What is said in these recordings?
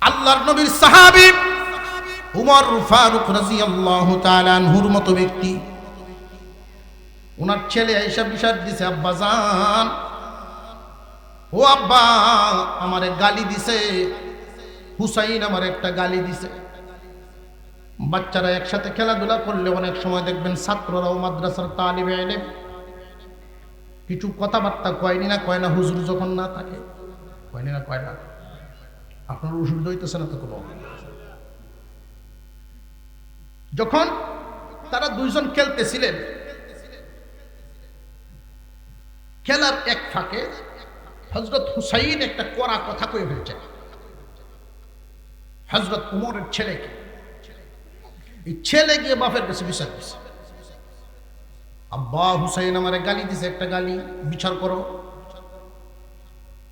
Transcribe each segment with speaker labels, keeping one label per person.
Speaker 1: আল্লাহর নবীর সাহাবী উমর ফারুক রাদিয়াল্লাহু তাআলা আনহুর মতো ব্যক্তি, ওনার ছেলে আয়েশা বিষাদ দিছে, আব্বা জান, ও আব্বা আমারে গালি দিছে, হুসাইন আমার একটা গালি দিছে। বাচ্চারা একসাথে খেলাধুলা করলে অনেক সময় দেখবেন ছাত্ররাও মাদ্রাসার তালিবে ইলম কিছু কথাবার্তা কয়নি না কয় না, হুজুর যখন না থাকে কয়নি না কয় না। আপনার অসুবিধা হইতেছে না তো কোনো? যখন তারা দুইজন খেলতেছিলেন, খেলার এক ফাঁকে হযরত হুসাইন একটা কড়া কথা কয়ে ফেলছেন হযরত উমরের ছেলেকে। এই ছেলে গিয়ে বাপের কাছে বিচার দিছে, আব্বা হুসাইন আমারে গালি দিছে, একটা গালি বিচার করো।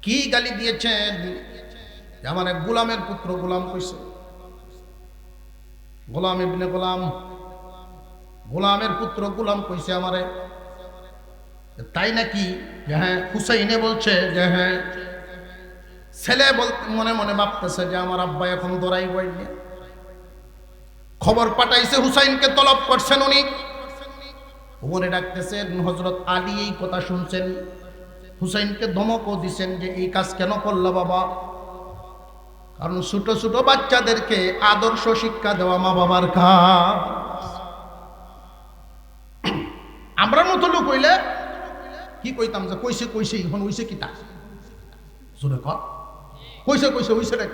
Speaker 1: কি গালি দিয়েছেন? আমার এক গোলামের পুত্র গোলাম কইছে, গোলাম ইবনে গোলাম, গোলামের পুত্র গোলাম কইছে আমারে। তাই নাকি? যে হ্যাঁ। হুসাইনে বলছে যে হ্যাঁ। ছেলে মনে মনে ভাবতেছে যে আমার আব্বা এখন দৌড়াই বইলে। খবর পাঠাইছে, হুসাইনকে তলব করছেন উনি। ওমরে ডাকতেছেন, হযরত আলী এই কথা শুনছেন, হুসাইনকে ধমকও দিচ্ছেন যে এই কাজ কেন করলা বাবা? কারণ ছোট ছোট বাচ্চাদেরকে আদর্শ শিক্ষা দেওয়া মা বাবার কাজ। আমরা মতো লোক হইলে কি কইতাম যে কইছে কইছে এখন হইছে কি তা শুনে কর, কইছে কইছে হইছে রে।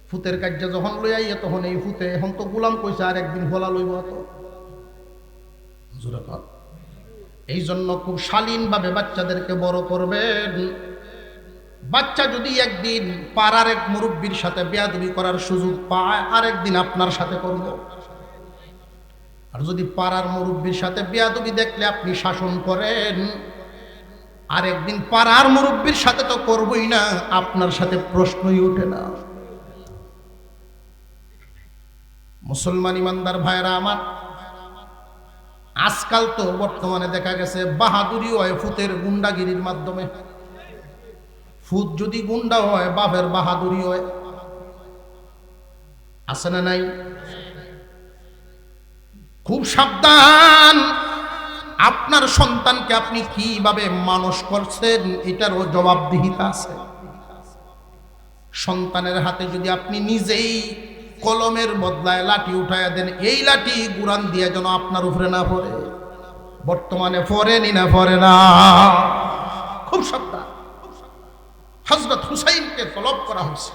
Speaker 1: ফুতের কার্য যখন লই আইয়ে তখন এই ফুতে এখন তো গোলাম কইছে আর একদিন হলা লইব তো জোরে কর। এই জন্য খুব শালীনভাবে বাচ্চাদেরকে বড় করবেন। বাচ্চা যদি একদিন পাড়ার এক মুরব্বীর সাথে বেয়াদবি করার সুযোগ পায়, আরেকদিন আপনার সাথে করব। আর যদি পাড়ার মুরব্বীর সাথে বেয়াদবি দেখলে আপনি শাসন করেন, আরেকদিন পাড়ার মুরব্বীর সাথে তো করবই না, আপনার সাথে প্রশ্নই ওঠে না। মুসলমান ইমানদার ভাইরা আমার, আজকাল তো বর্তমানে দেখা গেছে বাহাদুরি হয় ফুতের গুন্ডাগিরির মাধ্যমে। ফুত যদি গুন্ডা হয়, বাপের বাহাদুরি হয়। আছে না নাই? খুব সাবধান। আপনার সন্তানকে আপনি কিভাবে মানুষ করছেন এটারও জবাবদিহিতা আছে। সন্তানের হাতে যদি আপনি নিজেই কলমের বদলায় লাঠি উঠাইয়া দেন, এই লাঠি গুরান দিয়ে যেন আপনার উপরে না পড়ে। বর্তমানে পড়েনি না পড়ে না? খুব সাবধান। হযরত হুসাইনকে তলব করা হয়েছে।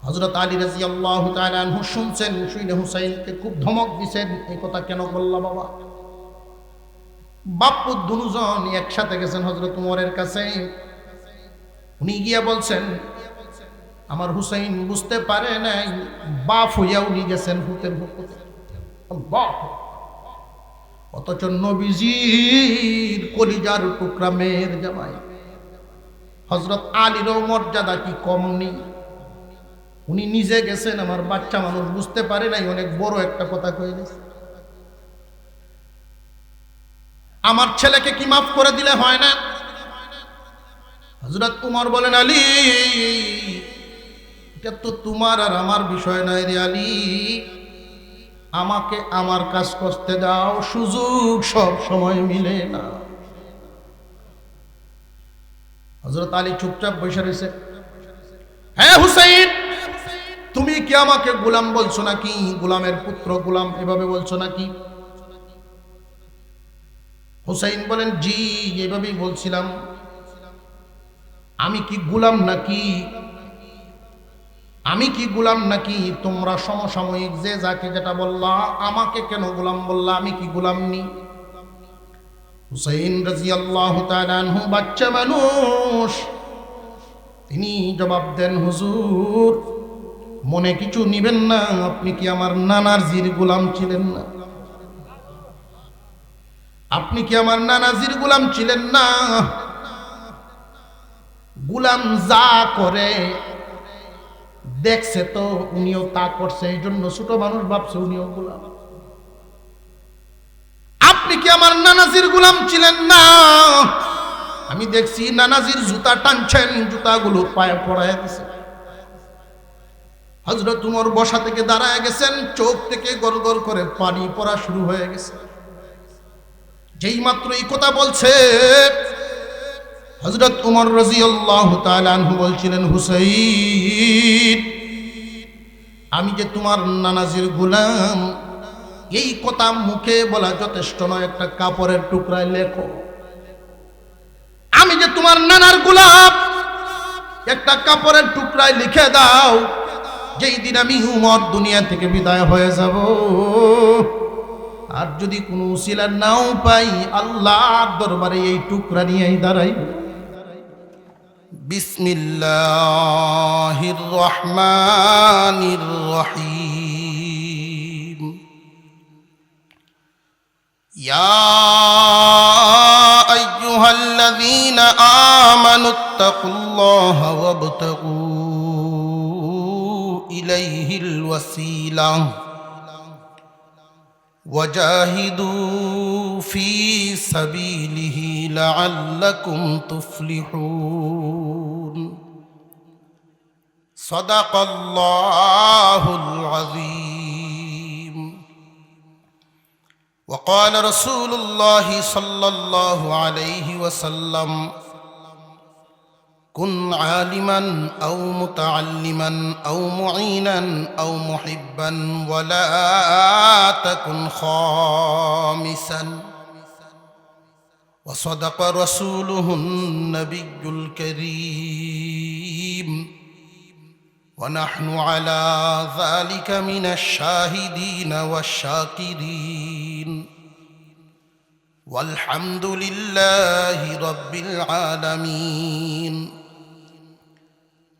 Speaker 1: হযরত আলী রাদিয়াল্লাহু তাআলা আনহু শুনছেন, শুনে হুসাইনকে খুব ধমক দিয়েছেন, এই কথা কেন বললা বাবা? বাপ্পু দুজন একসাথে গেছেন হযরত উমরের কাছে। উনি গিয়ে বলছেন, আমার হুসাইন বুঝতে পারে নাই, বাপ হইয়া উনি গেছেন হুতের হুকুতে। বাপ অথচ নবীজির কলিজার টুকরা মেয়ের জামাই হযরত আলীরও মর্যাদা কি কম নেই? উনি নিজে গেছেন, আমার বাচ্চা মানুষ বুঝতে পারে নাই, অনেক বড় একটা কথা কয়ে গেছে। আমার ছেলেকে কি মাফ করে দিলে হয় না? হযরত উমর বলেন, আলী এটা তো তোমার আর আমার বিষয় নয় রে আলী, আমাকে আমার কাজ করতে দাও, সুযোগ সব সময় মিলে না। হযরত আলী চুপচাপ বসে রয়েছে। হ্যাঁ হুসাইন, তুমি কি আমাকে গোলাম বলছো নাকি? গোলামের পুত্র গোলাম এভাবে বলছো নাকি? হুসাইন বলেন, জি এভাবেই বলছিলাম। আমি কি গোলাম নাকি? আমি কি গোলাম নাকি? তোমরা সমসাময়িক যে যাকে যেটা বললা, আমাকে কেন গোলাম বললা? আমি কি গোলাম নি? হুসাইন রাদিয়াল্লাহু তাআলা আনহু বাচ্চা মানুষ, তিনি জবাব দেন, হুজুর মনে কিছু নিবেন না, আপনি কি আমার নানাজির গোলাম ছিলেন না? আপনি কি আমার নানাজির গোলাম ছিলেন না? গোলাম যা করে দেখছে তো উনিও তা করছে, এই জন্য ছোট মানুষ ভাবছে উনিও গোলাম। আপনি কি আমার নানাজির গোলাম ছিলেন না? আমি দেখছি নানাজির জুতা টানছেন, জুতাগুলো পায়ে পড়ায় দিছে। হযরত উমর বসা থেকে দাঁড়ায় গেছেন, চোখ থেকে গড়গড় করে পানি পড়া শুরু হয়ে গেছে। যেই মাত্র এই কথা বলছে, হযরত উমর রাদিয়াল্লাহু তাআলা আনহু বলছিলেন, হুসাইন, আমি যে তোমার নানাজির গোলাম, এই কথা মুখে বলা যথেষ্ট নয়, একটা কাপড়ের টুকরায় লেখো। আমি যে তোমার নানার গোলাম, একটা কাপড়ের টুকরায় লিখে দাও, যেই দিন আমি উমর দুনিয়া থেকে বিদায় হয়ে যাব, আর যদি কোনো উসিলা নাও পাই, আল্লাহর দরবারে এই টুকরা নিয়েই দাঁড়াই। বিসমিল্লাহির রহমানির রহিম। ইয়া আইয়ুহাল্লাযীনা আমানুত্তাকুল্লাহা ওয়াবতাগু ইলাইহিল ওয়াসিলা وجاهدوا في سبيله لعلكم تفلحون صدق الله العظيم وقال رسول الله صلى الله عليه وسلم كن عالما أو متعلما أو معينا أو محبا ولا تكن خامسا وصدق رسوله النبي الكريم ونحن على ذلك من الشاهدين والشاكرين والحمد لله رب العالمين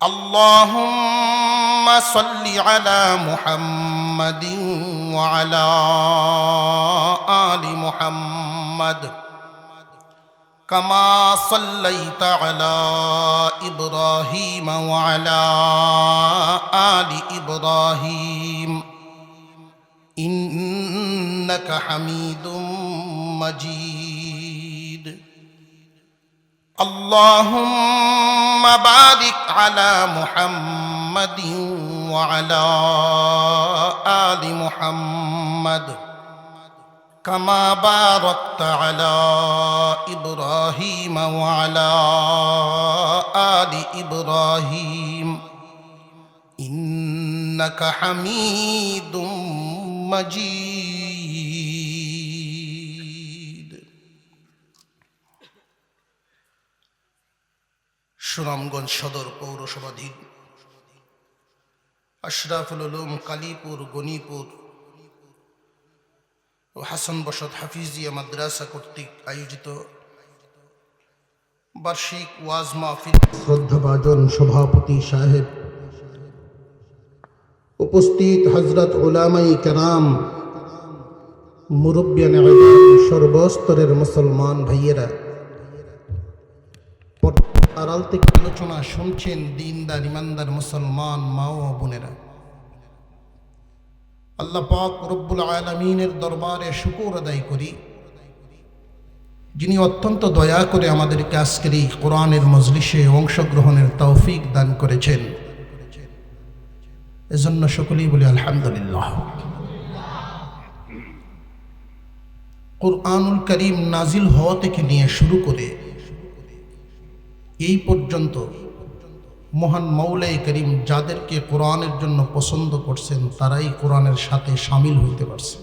Speaker 1: اللهم صل على محمد وعلى آل محمد كما صليت على إبراهيم وعلى آل إبراهيم إنك حميد مجيد اللهم بارك على محمد وعلى آل محمد كما باركت على إبراهيم وعلى آل إبراهيم إنك حميد مجيد সুনামগঞ্জ সদর পৌরসভাধীন আশরাফুল উলুম কালীপুর গণিপুর ও হাসান বসত হাফিজিয়া মাদ্রাসা কর্তৃক আয়োজিত বার্ষিক ওয়াজ মাহফিল শ্রদ্ধাভাজন সভাপতি সাহেব, উপস্থিত হযরত উলামায়ে কেরাম, মুরব্বিয়ানে ইলম, সর্বস্তরের মুসলমান ভাইয়েরা, আড়াল থেকে আলোচনা শুনছেন দিনদার ইমানদার মুসলমান মা ও বোনেরা, আল্লাহ পাক রব্বুল আলামিনের দরবারে শুকর আদায় করি, যিনি অত্যন্ত দয়া করে আমাদেরকে আজকের এই কোরআনের মজলিসে অংশগ্রহণের তৌফিক দান করেছেন। এজন্য সকলেই বলি আলহামদুলিল্লাহ। কুরআনুল কারীম নাজিল হওয়া থেকে নিয়ে শুরু করে এই পর্যন্ত মহান মৌলাই করিম যাদেরকে কোরআনের জন্য পছন্দ করছেন তারাই কোরআনের সাথে শামিল হইতে পারছে,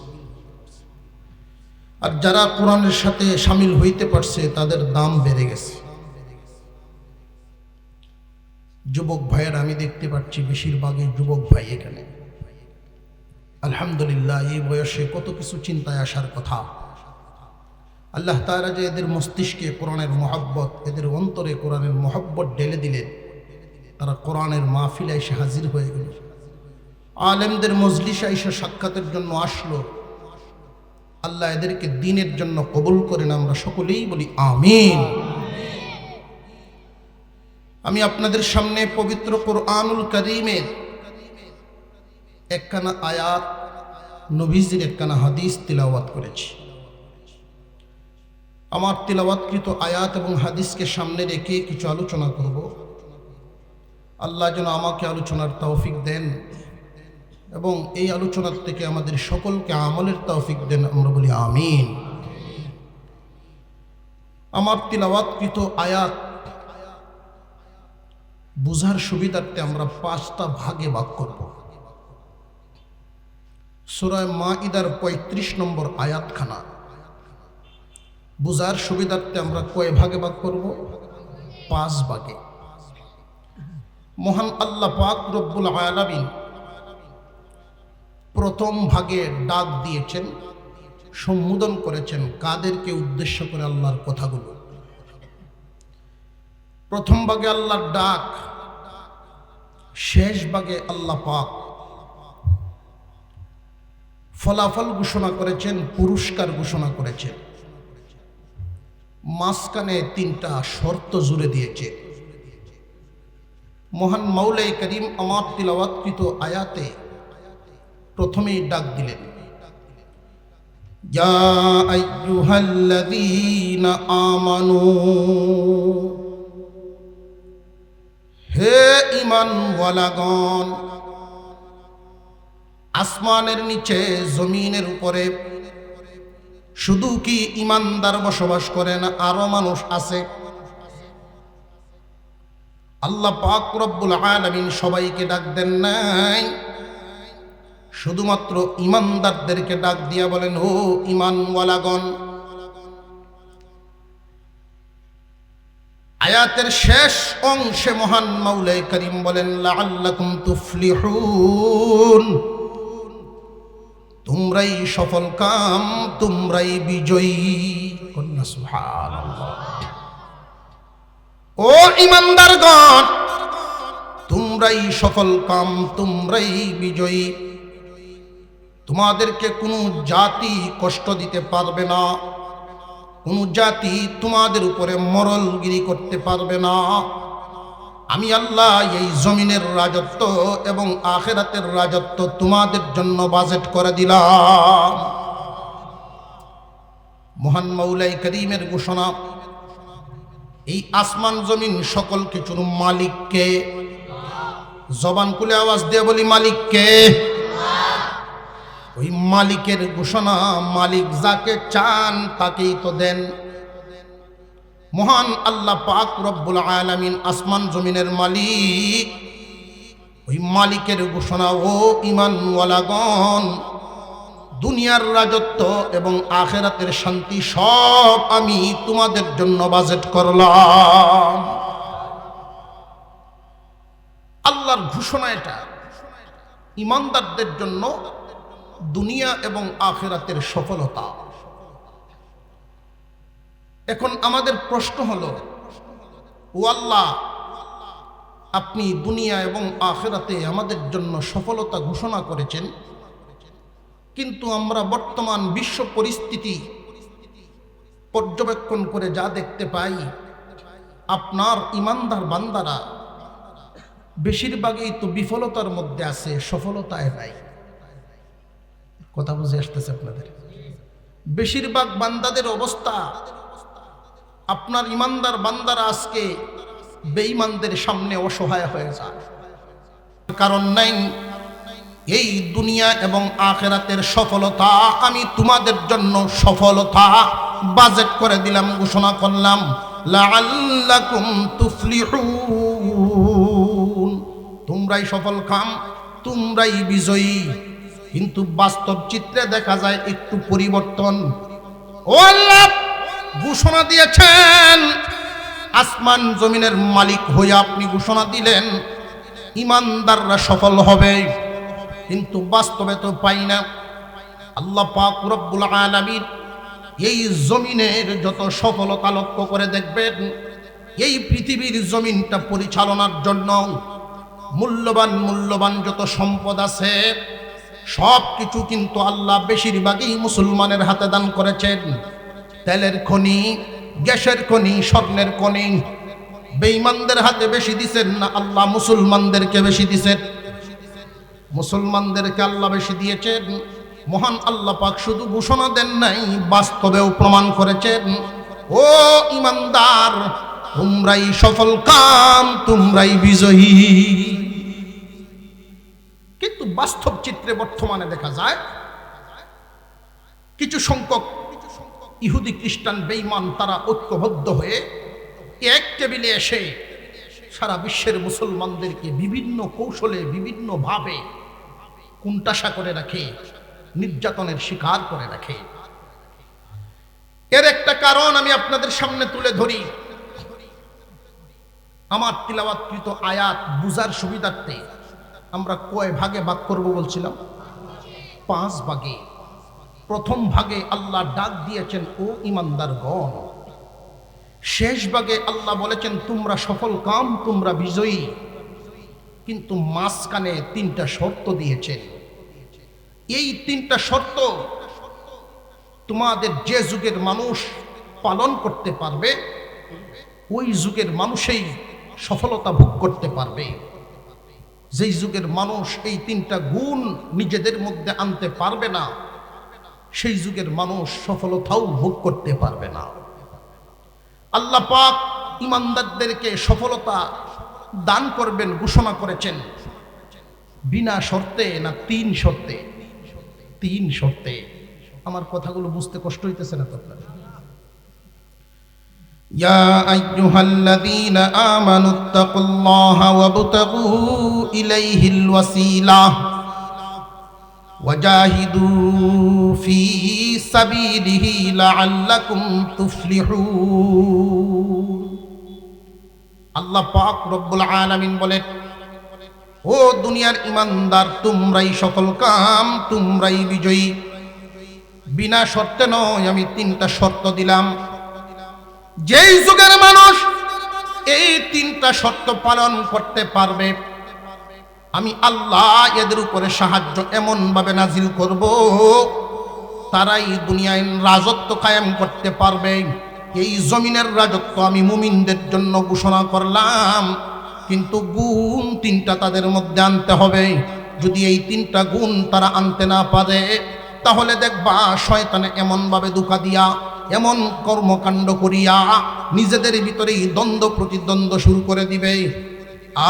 Speaker 1: আর যারা কোরআনের সাথে শামিল হইতে পারছে তাদের দাম বেড়ে গেছে। যুবক ভাইয়ের আমি দেখতে পাচ্ছি বেশিরভাগই যুবক ভাই এখানে, আলহামদুলিল্লাহ। এই বয়সে কত কিছু চিন্তায় আসার কথা। আল্লাহ তাআলা যে এদের মস্তিষ্কে কোরআনের মহব্বত, এদের অন্তরে কোরআনের মহব্বত ঢেলে দিলেন, তারা কোরআনের মাহফিলে এসে হাজির হয়ে গেল, আলেমদের মজলিসে এসে সাক্ষাতের জন্য আসলো। আল্লাহ এদেরকে দ্বীনের জন্য কবুল করেন, আমরা সকলেই বলি আমিন। আমি আপনাদের সামনে পবিত্র কুরআনুল কারীমের একখানা আয়াত, নবীজির একখানা হাদিস তিলাওয়াত করেছি। আমার তিলাওয়াতকৃত আয়াত এবং হাদিসকে সামনে রেখে কিছু আলোচনা করব। আল্লাহ যেন আমাকে আলোচনার তৌফিক দেন এবং এই আলোচনার থেকে আমাদের সকলকে আমলের তৌফিক দেন, আমরা বলি আমিন। আমার তিলাওয়াতকৃত আয়াত বুঝার সুবিধার্থে আমরা 5টা ভাগে ভাগ করব। সূরা মাঈদার 35 নম্বর আয়াতখানা বুঝার সুবিধার্থে আমরা কয় ভাগে ভাগ করব? 5 ভাগে। মহান আল্লাহ পাক রব্বুল আলামিন প্রথম ভাগে ডাক দিয়েছেন, সম্বোধন করেছেন কাদেরকে উদ্দেশ্য করে আল্লাহর কথাগুলো। প্রথম ভাগে আল্লাহর ডাক, শেষ ভাগে আল্লাহ পাক ফলাফল ঘোষণা করেছেন, পুরস্কার ঘোষণা করেছেন। মাঝখানে 3টা শর্ত জুড়ে দিয়েছে। মহান মাওলাই করিম আমার তিলাওয়াতকৃত আয়াতে প্রথমেই ডাক দিলেন, ইয়া আইয়ুহাল্লাযীনা আমানু, হে ঈমানওয়ালাগণ। আসমানের নিচে জমিনের উপরে শুধু কি ঈমানদার বসবাস করে না, আরো মানুষ আছে? আল্লাহ পাক রব্বুল আলামিন সবাইকে ডাক দেন নাই, শুধুমাত্র ঈমানদারদেরকে ডাক দিয়া বলেন, ও ঈমানওয়ালাগণ। আয়াতের শেষ অংশে মহান মাওলাই করিম বলেন, লাআল্লাকুম তুফলিহুন, তোমরাই সফল কাম, তোমরাই বিজয়ী। কন্যা সুবহানাল্লাহ। ও ঈমানদারগণ, তোমরাই সফল কাম, তোমরাই বিজয়ী। তোমাদেরকে কোনো জাতি কষ্ট দিতে পারবে না, কোনো জাতি তোমাদের উপরে মরলগিরি করতে পারবে না। আমি আল্লাহ এই জমিনের রাজত্ব এবং আখিরাতের রাজত্ব তোমাদের জন্য বাজেট করে দিলাম। মহান মাওলাই করিমের ঘোষণা, এই আসমান জমিন সকল কিছুর মালিককে। জবান খুলে আওয়াজ দিয়ে বলি, মালিককে। ওই মালিকের ঘোষণা, মালিক যাকে চান তাকেই তো দেন। মহান আল্লাহ পাক রব্বুল আলামিন আসমান জমিনের মালিক। ওই মালিকের ঘোষণা, ও ঈমানওয়ালাগণ, দুনিয়ার রাজত্ব এবং আখিরাতের শান্তি সব আমি তোমাদের জন্য বাজেট করলাম। আল্লাহর ঘোষণা এটা, ঈমানদারদের জন্য দুনিয়া এবং আখিরাতের সফলতা। এখন আমাদের প্রশ্ন হলো, ও আল্লাহ, আপনি দুনিয়া এবং আখিরাতে আমাদের জন্য সফলতা ঘোষণা করেছেন, কিন্তু আমরা বর্তমান বিশ্ব পরিস্থিতি পর্যবেক্ষণ করে যা দেখতে পাই, আপনার ঈমানদার বান্দারা বেশিরভাগই তো বিফলতার মধ্যে আছে, সফলতায় নাই। কথা বুঝে আসতেছে আপনাদের? বেশিরভাগ বান্দাদের অবস্থা, আপনার ঈমানদার বান্দারা আজকে বেঈমানদের সামনে অসহায় হয়ে যায়। কারণ নাই, এই দুনিয়া এবং আখিরাতের সফলতা আমি তোমাদের জন্য সফলতা বাজেট করে দিলাম, ঘোষণা করলাম, লাআল্লাকুম তুফলিহুন, তোমরাই সফল কাম, তোমরাই বিজয়ী। কিন্তু বাস্তব চিত্রে দেখা যায় একটু পরিবর্তন। ও আল্লাহ, ঘোষণা দিয়েছেন, আসমান জমিনের মালিক হয়ে আপনি ঘোষণা দিলেন ঈমানদাররা সফল হবে, কিন্তু বাস্তবে তো পাই না। আল্লাহ পাক রব্বুল আলামিন এই জমিনের যত সফলতা লক্ষ্য করে দেখবেন, এই পৃথিবীর জমিনটা পরিচালনার জন্য মূল্যবান যত সম্পদ আছে সব কিছু কিন্তু আল্লাহ বেশিরভাগই মুসলমানের হাতে দান করেছেন। তেলের খনি, গ্যাসের খনি, স্বর্ণের খনি বেঈমানদের হাতে বেশি দিছেন না আল্লাহ মুসলমানদেরকে বেশি দিছেন? মুসলমানদেরকে আল্লাহ বেশি দিয়েছেন। মহান আল্লাহ পাক শুধু ঘোষণা দেন নাই, বাস্তবেও প্রমাণ করেছেন, ও ঈমানদার, তোমরাই সফল কাম, তোমরাই বিজয়ী। কিন্তু বাস্তব চিত্রে বর্তমানে দেখা যায় কিছু সংখ্যক ইহুদি খ্রিস্টান বেঈমান তারা ঐক্যবদ্ধ হয়ে এক টেবিলে এসে সারা বিশ্বের মুসলমানদেরকে বিভিন্ন কৌশলে বিভিন্নভাবে কুণ্ঠাসা করে রাখে, নির্যাতনের শিকার করে রাখে। এর একটা কারণ আমি আপনাদের সামনে তুলে ধরি। আমার তিলাওয়াতকৃত আয়াত বুঝার সুবিধার্থে আমরা কয় ভাগে ভাগ করব বলছিলাম? 5 ভাগে। প্রথম ভাগে আল্লাহ ডাক দিয়েছেন ও ঈমানদারগণ। শেষ ভাগে আল্লাহ বলেছেন তোমরা সফল কাম, তোমরা বিজয়ী। কিন্তু মাঝখানে 3টা শর্ত দিয়েছেন। এই 3টা শর্ত তোমাদের যে যুগের মানুষ পালন করতে পারবে ওই যুগের মানুষই সফলতা ভোগ করতে পারবে। যেই যুগের মানুষ এই 3টা গুণ নিজেদের মধ্যে আনতে পারবে না সেই যুগের মানুষ সফলতাও ভোগ করতে পারবে না। আল্লাহ পাক ঈমানদারদেরকে সফলতা দান করবেন ঘোষণা করেছেন বিনা শর্তে না 3 শর্তে? 3 শর্তে। আমার কথাগুলো বুঝতে কষ্ট হইতেছে না তো আপনার? ইয়া আইয়ুহাল্লাযীনা আমানুত্তাকুল্লাহা ওয়াবতাগু ইলাইহিল ওয়াসিলাহ ওয়াজাহিদু ফি সাবিলিহি লাআল্লাকুম তুফলিহুন। আল্লাহ পাক রব্বুল আলামিন বলেন, ও দুনিয়ার ঈমানদার, তোমরাই সফল কাম, তোমরাই বিজয়ী। বিনা শর্তে নয়, আমি 3টা শর্ত দিলাম। যেই যুগের মানুষ এই 3টা শর্ত পালন করতে পারবে আমি আল্লাহ এদের উপরে সাহায্য এমন ভাবে নাজিল করব তারাই দুনিয়ায় রাজত্ব কায়েম করতে পারবে। এই জমিনের রাজত্ব আমি মুমিনদের জন্য ঘোষণা করলাম, কিন্তু গুণ 3টা তাদের মধ্যে আনতে হবে। যদি এই 3টা গুণ তারা আনতে না পারে তাহলে দেখবা শয়তানে এমন ভাবে ধোঁকা দিয়া এমন কর্মকাণ্ড করিয়া নিজেদের ভিতরেই দ্বন্দ্ব প্রতিদ্বন্দ্ব শুরু করে দিবে।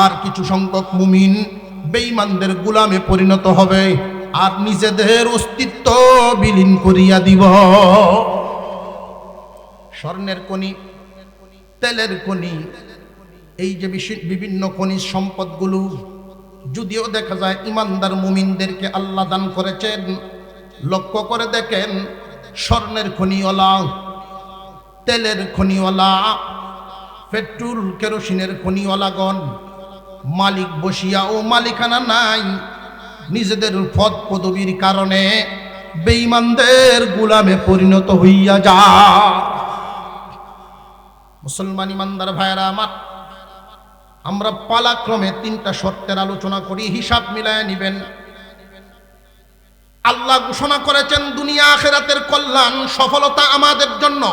Speaker 1: আর কিছু সংখ্যক মুমিন বেঈমানদের গোলামে পরিণত হবে আর নিজেদের অস্তিত্ব বিলীন করিয়া দিব। স্বর্ণের খনি, তেলের খনি, এই যে বিভিন্ন খনিজ সম্পদগুলো যদিও দেখা যায় ঈমানদার মুমিনদেরকে আল্লাহ দান করেছেন, লক্ষ্য করে দেখেন স্বর্ণের খনিওয়ালা, তেলের খনিওয়ালা, পেট্রোল কেরোসিনের খনিওয়ালাগণ মালিক বসিয়া ও মালিকানা নাই, নিজেদের পদ পদবীর কারণে বেঈমানদের গোলামে পরিণত হইয়া যায়। মুসলমান ঈমানদার ভাইরা আমার, আমরা পালাক্রমে 3টা শর্তের আলোচনা করি, হিসাব মিলায় নিবেন। আল্লাহ ঘোষণা করেছেন দুনিয়া আখিরাতের কল্যাণ সফলতা আমাদের জন্য,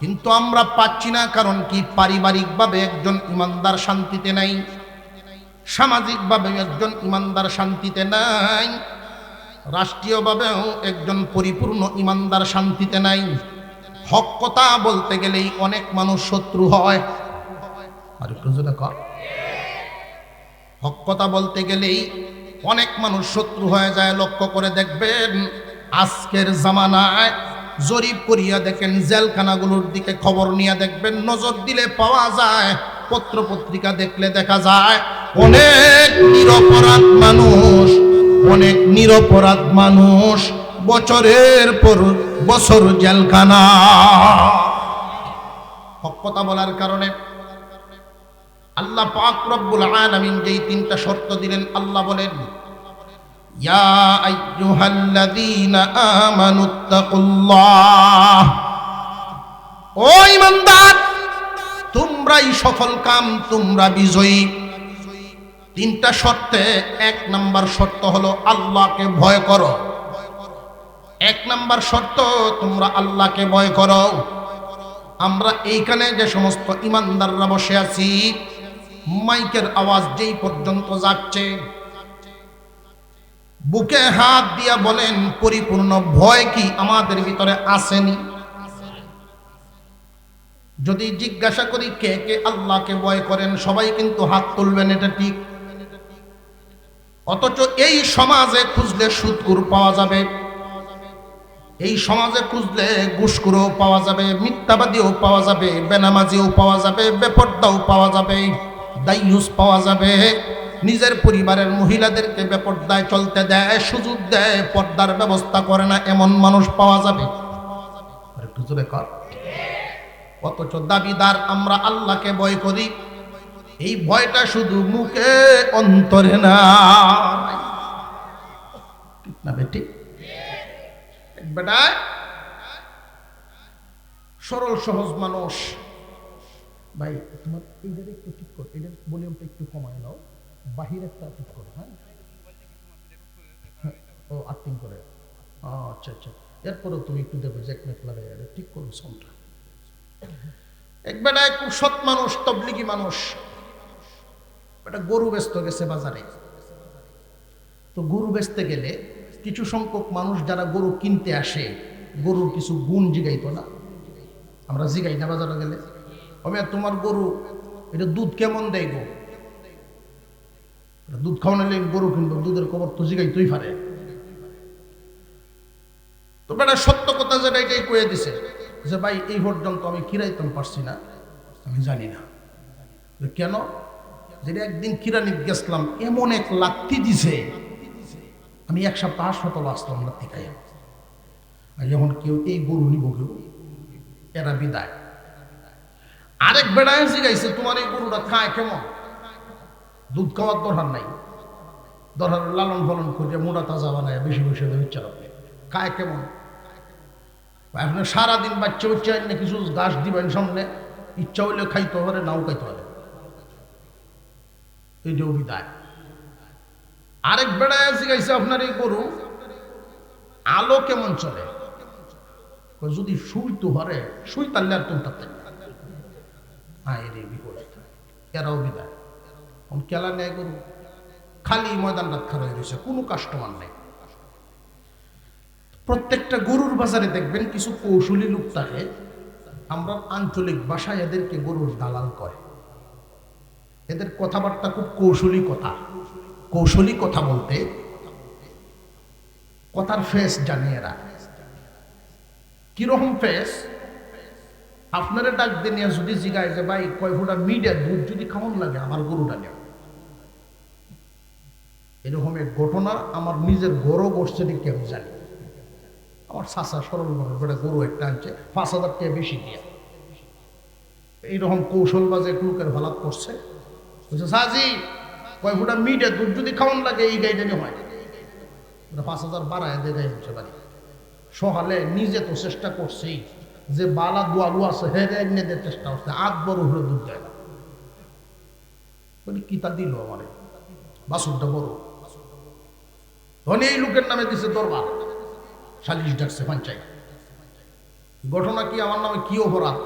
Speaker 1: কিন্তু আমরা পাচ্ছি না। কারণ কি? পারিবারিকভাবে একজন ঈমানদার শান্তিতে নাই, সামাজিকভাবে একজন ঈমানদার শান্তিতে নাই, রাষ্ট্রীয়ভাবেও একজন পরিপূর্ণ ঈমানদার শান্তিতে নাই। হক কথা বলতে গেলেই অনেক মানুষ শত্রু হয়। আর একটু জোরে কর। হক কথা বলতে গেলেই অনেক মানুষ শত্রু হয়ে যায়। লক্ষ্য করে দেখবেন আজকের জামানায় জরিপ করিয়া দেখেন, জেলখানাগুলোর দিকে খবর নিয়ে দেখবেন, নজর দিলে পাওয়া যায়, পত্র পত্রিকা দেখলে দেখা যায় অনেক নিরপরাধ মানুষ, অনেক নিরপরাধ মানুষ বছরের পর বছর জেলখানা। হক কথা বলার কারণে আল্লাহ পাক রব্বুল আলামিন যেই 3টা শর্ত দিলেন, আল্লাহ বলেন ইয়া আইয়ুহাল্লাযীনা আমানুত্তাকুল্লাহ, ও ঈমানদার তোমরাই সফল কাম, তোমরা বিজয়ী। 3টা শর্তে 1 নাম্বার শর্ত হলো আল্লাহকে ভয় করো। 1 নাম্বার শর্ত তোমরা আল্লাহকে ভয় করো। আমরা এইখানে যে সমস্ত ঈমানদাররা বসে আছি, মাইকের আওয়াজ যেই পর্যন্ত যাচ্ছে, বুকে হাত দিয়া বলেন পরিপূর্ণ ভয় কি আমাদের ভিতরে আসেনি? যদি জিজ্ঞাসা করি কে কে আল্লাহকে ভয় করেন, সবাই কিন্তু হাত তুলবেন, এটা ঠিক। অথচ এই সমাজে খুঁজলে সুদখোর পাওয়া যাবে, এই সমাজে খুঁজলে ঘুষখোরও পাওয়া যাবে, মিথ্যাবাদীও পাওয়া যাবে, বেনামাজিও পাওয়া যাবে, বেপর্দাও পাওয়া যাবে, দাইয়ুস পাওয়া যাবে, নিজের পরিবারের মহিলাদেরকে বেপর্দায় চলতে দেয়, সুযোগ দেয়, পর্দার ব্যবস্থা করে না, এমন মানুষ পাওয়া যাবে। একটু জোরে কর। অথচ দাবিদার আমরা আল্লাহকে ভয় করি, এই ভয়টা শুধু মুখে, অন্তরে না। ঠিক না বেটি? বেটায় সরল সহজ মানুষ। ভাই তোমার এইটা একটু ঠিক কর, এটার ভলিউমটা একটু কমায় নাও, বাহিরেরটা ঠিক করো। হ্যাঁ, ও আর্টিং করে। আচ্ছা আচ্ছা, এরপরেও তুমি একটু দেখো যে এক মেঘলা ঠিক করো সাউন্ডটা। এক বেটায় খুব সৎ মানুষ, তবলিগি মানুষ, একটা গরু বেচতে গেছে বাজারে। তো গরু বেচতে গেলে কিছু সংখ্যক মানুষ যারা গরু কিনতে আসে, গরুর কিছু গুণ জিগাইতো না? আমরা জিগাই না বাজারে গেলে, আমি তোমার গরু এটা দুধ কেমন দেয় গো, দুধ খাওয়ানো গরু কিনবো, দুধের খবর তো জিগাইতেই পারে। তো বেটা সত্য কথা যেটা এটাই কয়ে দিছে যে ভাই এই পর্যন্ত আমি কিরাইতাম পারছি না, আমি জানি না কেন। যেটা একদিন কিরানিত গেছিলাম, এমন এক লাথি দিছে, আমি 1 সপ্তাহ হাসপাতাল আসলাম লাথি খাইয়া। আর যখন কেউ এই গরু নিব, কেউ এরা বিদায়। আরেক বেড়ায় জিগাইছে তোমার এই গরুটা খায় কেমন, দুধ খাওয়ার দরকার নাই, দরকার লালন পালন করে মোটা তাজা বানায় বেশি বেশি ইচ্ছা রাখবে, খায় কেমন। আপনি সারাদিন বাচ্চা উচ্চা না কিছু ঘাস দিবেন সামনে, ইচ্ছা হইলে খাইতে পারে, নাও খাইতে পারে, এইটাও বিদায়। আরেক বেড়ায় জিগাইছে আপনার এই গরু আলো কেমন চলে, যদি শুই তো হরে শুই তাহলে আর তুমি থাকতে এরাও বিদায়। কেলা নেয় গরু, খালি ময়দান রাত খারাপ হয়েছে, কোনো কাস্টমার নেই। প্রত্যেকটা গরুর বাজারে দেখবেন কিছু কৌশলী লোক থাকে, আমরা আঞ্চলিক ভাষায় এদেরকে গরুর দালাল কয়। এদের কথাবার্তা খুব কৌশলী কথা। কৌশলী কথা বলতে কথার ফেস জানে এরা। কিরকম ফেস? আপনারা ডাক দিয়ে নিয়ে যদি জিগায় যে ভাই কয় ফোঁটা মিডিয়া দুধ যদি খাওয়ান লাগে আমার গরুটা নেও, এরকম এক ঘটনা আমার নিজের গরু ঘটছে দেখে আমি জানি। আমার চাচা সরল বেটা গরু একটা আনছে 5,000 টাকা বেশি দিয়ে, এইরকম কৌশলবাজে লোকের ভালাত করছে। বলছে সাজি কয় ফোঁটা মিডিয়া দুধ যদি খাওয়ান লাগে এই গাইডে হয়, 5,000 বাড়ায় দিয়ে গাই হচ্ছে বাড়ি। সকালে নিজে তো চেষ্টা করছি যে বালা দোয়ালু আছে হেরে এনে চেষ্টা করছে, 8 বড় হলে দুধ দেয় না। কিতা দিল আমার বাসুরটা বড়, ধনী এই লোকের নামে দিছে দরবার, সালিশ ডাকছে পঞ্চায়েত। ঘটনা কি আমার নামে কি অপরাধ?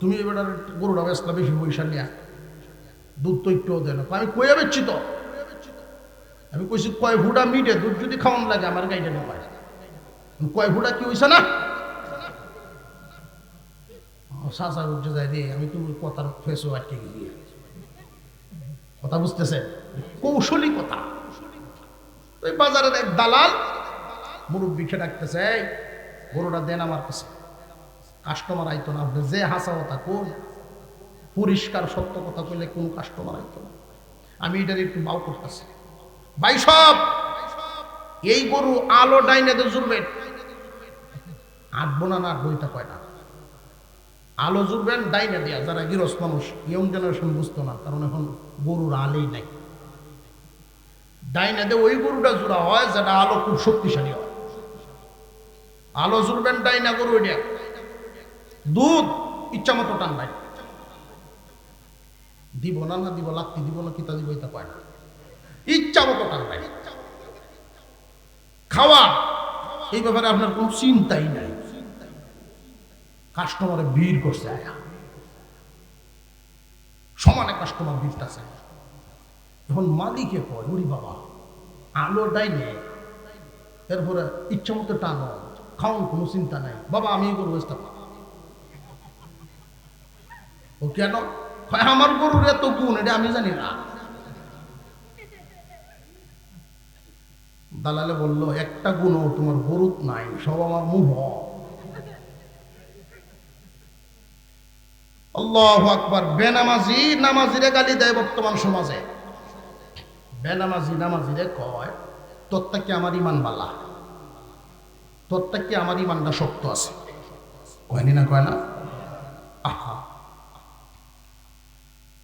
Speaker 1: তুমি এবার গরুটা বেচলা বেশি পয়সা নিয়ে, দুধ তো একটুও দেয় না। আমি কয়ে বেচছি তো, আমি কইছি কয় ফুটা মিটে দুধ যদি খাওয়ান লাগে আমার গাইডে না পায়, কয় ফুটা কি হয়েছে না সাসা উঠে যায় রে, আমি তুমি কথার ফেসও আটকে গেছি। কথা বুঝতেছে? কৌশলী কথা। ওই বাজারের এক দালাল মুরব্বীকে ডাকতেছে, এই গরুটা দেন আমার কাছে। কাস্টমার আইতো না, আপনি যে হাসা কথা কোন পরিষ্কার সত্য কথা কইলে কোন কাস্টমার আইতো না। আমি এটার একটু বাউ করতেছি, ভাই সব এই গরু আলো ডাইনেতে জুড়বেন, আটবো না না বইটা কয় না, আলো জুড়বেন ডাইনে দিয়া। যারা গৃহস্থ মানুষ ইয়ং জেনারেশন বুঝতো না, কারণ এখন গরুর আলেই নাই। ডাইনে দিয়ে ওই গরুটা জোড়া হয় যেটা আলো খুব শক্তিশালী হয়, আলো জুড়বেন ডাইনা গরু এটা দুধ ইচ্ছা মতো টান নাই, দিব না না দিব লাত্তি দিব না কিতা দিব এটা কয় না, ইচ্ছা মতো টান নাই। খাওয়া এই ব্যাপারে আপনার কোনো চিন্তাই নাই। কাস্টমারে ভিড় করছে, সমানে কাস্টমার ভিড়তেছে। এখন মালিকে কয় ওরি বাবা আলো ডাইনে, এরপরে ইচ্ছা মতো টানো, খাওয়ান কোনো চিন্তা নাই, বাবা আমি করবো। ও কেন? আমার গরুর এত গুণ এটা আমি জানি না। দালালে বলল, একটা গুণও তোমার গরুত নাই, সব আমার মুহ। আল্লাহু আকবার। বেনামাজি নামাজিরে গালি দেয় বর্তমান সমাজে। বেনামাজি নামাজিরে কয়, তোরটা কি আমার ইমান বালা, তোরটা কি আমার ইমানটা শক্ত আছে। কয়নি না, কয় না? আহা,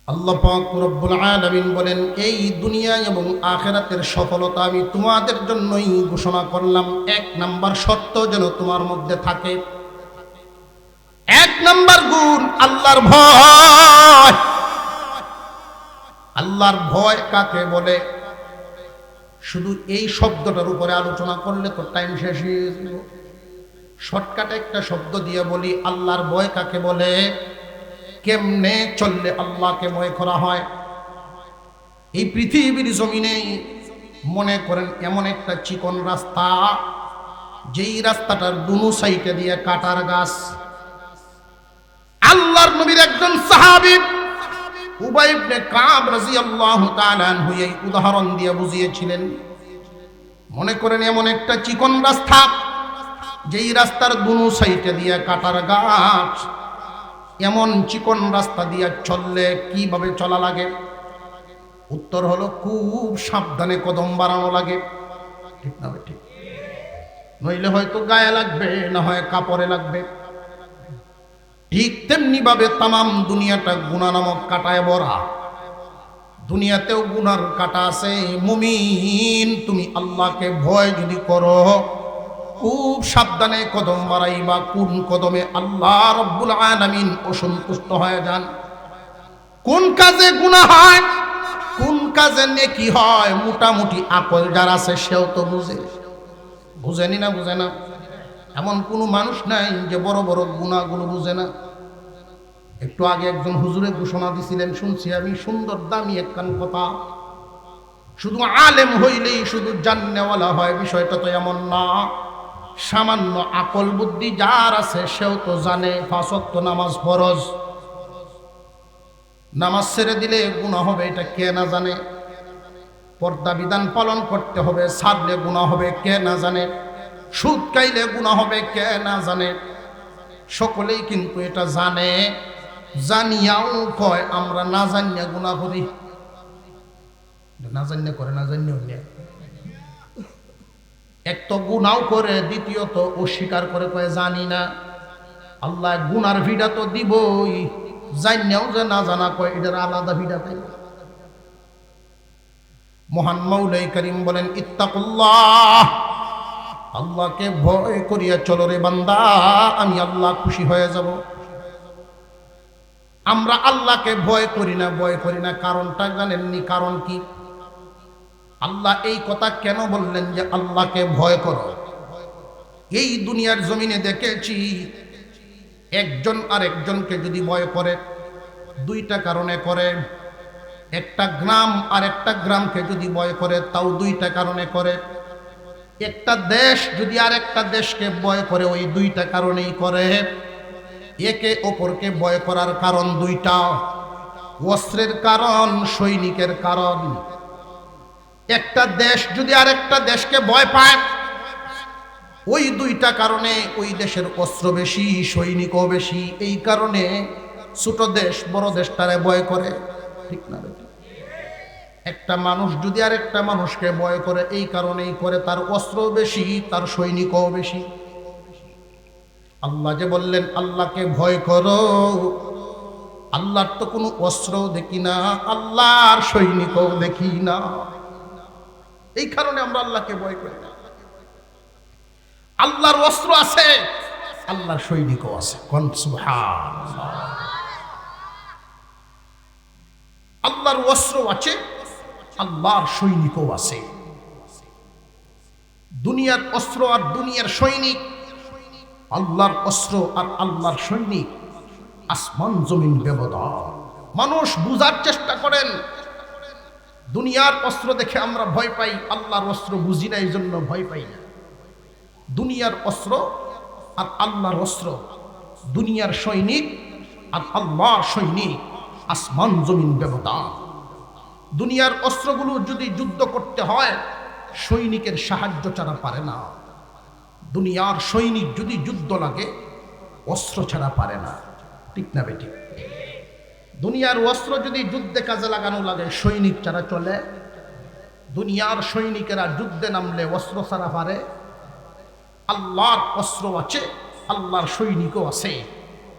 Speaker 1: আল্লাহ পাক রব্বুল আলামিন বলেন, এই দুনিয়া এবং আখিরাতের সফলতা আমি তোমাদের জন্যই ঘোষণা করলাম। এক নাম্বার শর্ত যেন তোমার মধ্যে থাকে, এক নাম্বার গুণ আল্লাহর ভয়। আল্লাহর ভয় কাকে বলে? শুধু এই শব্দটার উপরে আলোচনা করলে তো টাইম শেষ হয়ে যাবে। শর্টকাটে একটা শব্দ দিয়ে বলি, আল্লাহর ভয় কাকে বলে? কেমনে চললে আল্লাহকে ভয় করা হয়? এই পৃথিবীর জমিনে মনে করেন এমন একটা চিকন রাস্তা, যেই রাস্তাটার দুনো সাইডে দিয়ে কাটার গাছ। আল্লাহর নবীর একজন সাহাবী উবাই ইবনে কাব রাদিয়াল্লাহু তাআলা আনহু এই উদাহরণ দিয়ে বুঝিয়েছিলেন। মনে করেন এমন একটা চিকন রাস্তা, যেই রাস্তার দুনো সাইডে দিয়ে কাটার গাছ। এমন চিকন রাস্তা দিয়ে চললে কিভাবে চলা লাগে? উত্তর হলো, খুব সাবধানে কদম বাড়ানো লাগে। ঠিক না? ঠিক। নইলে হয়তো গায়ে লাগবে, না হয় কাপড়ে লাগবে। ঠিক তেমনি ভাবে তামাম দুনিয়াটা গুনাহ নামক কাটায় ভরা। দুনিয়াতেও গুনার কাটা আছে। মুমিন, তুমি আল্লাহকে ভয় যদি করো, খুব সাবধানে কদম বাড়াইবা। কোন কদমে আল্লাহ রব্বুল আলামিন অসন্তুষ্ট হয়ে যান। কোন কাজে গুনাহ হয়, কোন কাজে নেকি হয়, মোটামুটি আকল যার আছে সেও তো বুঝে। বুঝেনি না? বুঝে না? এমন কোনো মানুষ নাই যে বড় বড় গুনাহগুলো বুঝে না। একটু আগে একজন হুজুরে ঘোষণা দিছিলেন, শুনছি আমি, সুন্দর দামি একখান কথা। শুধু আলেম হইলেই শুধু জান্নেওয়ালা হয়, বিষয়টা তো এমন না। সামান্য আকল বুদ্ধি যার আছে সেও তো জানে 5 ওয়াক্ত নামাজ ফরজ। নামাজ ছেড়ে দিলে গুনাহ হবে, এটা কে না জানে? পর্দা বিধান পালন করতে হবে, ছাড়লে গুনাহ হবে, কে না জানে? সুদ খাইলে গুনাহ হবে, কে না জানে? সকলেই কিন্তু এটা জানে। জানিয়াও কয় আমরা না জানিয়া গুনাহ করি। না জানিয়া করে, না জানিয়া হইলে এক তো গুনাও করে, দ্বিতীয়ত অস্বীকার করে, কয় জানি না। আল্লাহ গুনার ভিড়া তো দিবই, জানিয়াও যে না জানা কয়, এটার আলাদা ভিড়া তাই। মহান মাওলাই করিম বলেন, ইত্তাকুল্লাহ, আল্লাহকে ভয় করিয়া চলো রে বান্দা, আমি আল্লাহ খুশি হয়ে যাব। আমরা আল্লাহকে ভয় করি না, ভয় করি না, কারণটা জানেননি? কারণ কি? আল্লাহ এই কথা কেন বললেন যে আল্লাহকে ভয় করো? এই দুনিয়ার জমিনে দেখেছি, একজন আরেকজনকে যদি ভয় করে, দুইটা কারণে করে। একটা গ্রাম আর একটা গ্রামকে যদি ভয় করে, তাও দুইটা কারণে করে। একটা দেশ যদি আর একটা দেশকে ভয় করে, ওই দুইটা কারণেই করে। একে অপরকে ভয় করার কারণ দুইটা, অস্ত্রের কারণ, সৈনিকের কারণ। একটা দেশ যদি আর একটা দেশকে ভয় পায়, ওই দুইটা কারণে। ওই দেশের অস্ত্র বেশি, সৈনিকও বেশি, এই কারণে ছোট দেশ বড় দেশটারে ভয় করে। ঠিক না? একটা মানুষ যদি আর একটা মানুষকে ভয় করে, এই কারণেই করে, তার অস্ত্র বেশি, তার সৈনিকও বেশি। আল্লাহ যে বললেন আল্লাহকে ভয় করো, আল্লাহর তো কোনো অস্ত্রও দেখি না, আল্লাহর সৈনিকও দেখি না। এই কারণে আমরা আল্লাহকে ভয় করি না। আল্লাহর অস্ত্র আছে, আল্লাহর সৈনিকও আছে। কোন সুবহানাল্লাহ। আল্লাহর অস্ত্র আছে, আল্লাহর সৈনিকও আছে। দুনিয়ার অস্ত্র আর দুনিয়ার সৈনিক, আল্লাহর অস্ত্র আর আল্লাহর সৈনিক, আসমান জমিন ব্যবধান। মানুষ বুঝার চেষ্টা করেন, দুনিয়ার অস্ত্র দেখে আমরা ভয় পাই, আল্লাহর অস্ত্র বুঝি না, এই জন্য ভয় পাই না। দুনিয়ার অস্ত্র আর আল্লাহর অস্ত্র, দুনিয়ার সৈনিক আর আল্লাহর সৈনিক, আসমান জমিন ব্যবধান। দুনিয়ার অস্ত্রগুলো যদি যুদ্ধ করতে হয়, সৈনিকের সাহায্য ছাড়া পারে না। দুনিয়ার সৈনিক যদি যুদ্ধ লাগে অস্ত্র ছাড়া পারে না, ঠিক না বেটি? দুনিয়ার অস্ত্র যদি যুদ্ধে কাজে লাগানো লাগে সৈনিক ছাড়া চলে? দুনিয়ার সৈনিকেরা যুদ্ধে নামলে অস্ত্র ছাড়া পারে? আল্লাহর অস্ত্র আছে, আল্লাহর সৈনিকও আছে।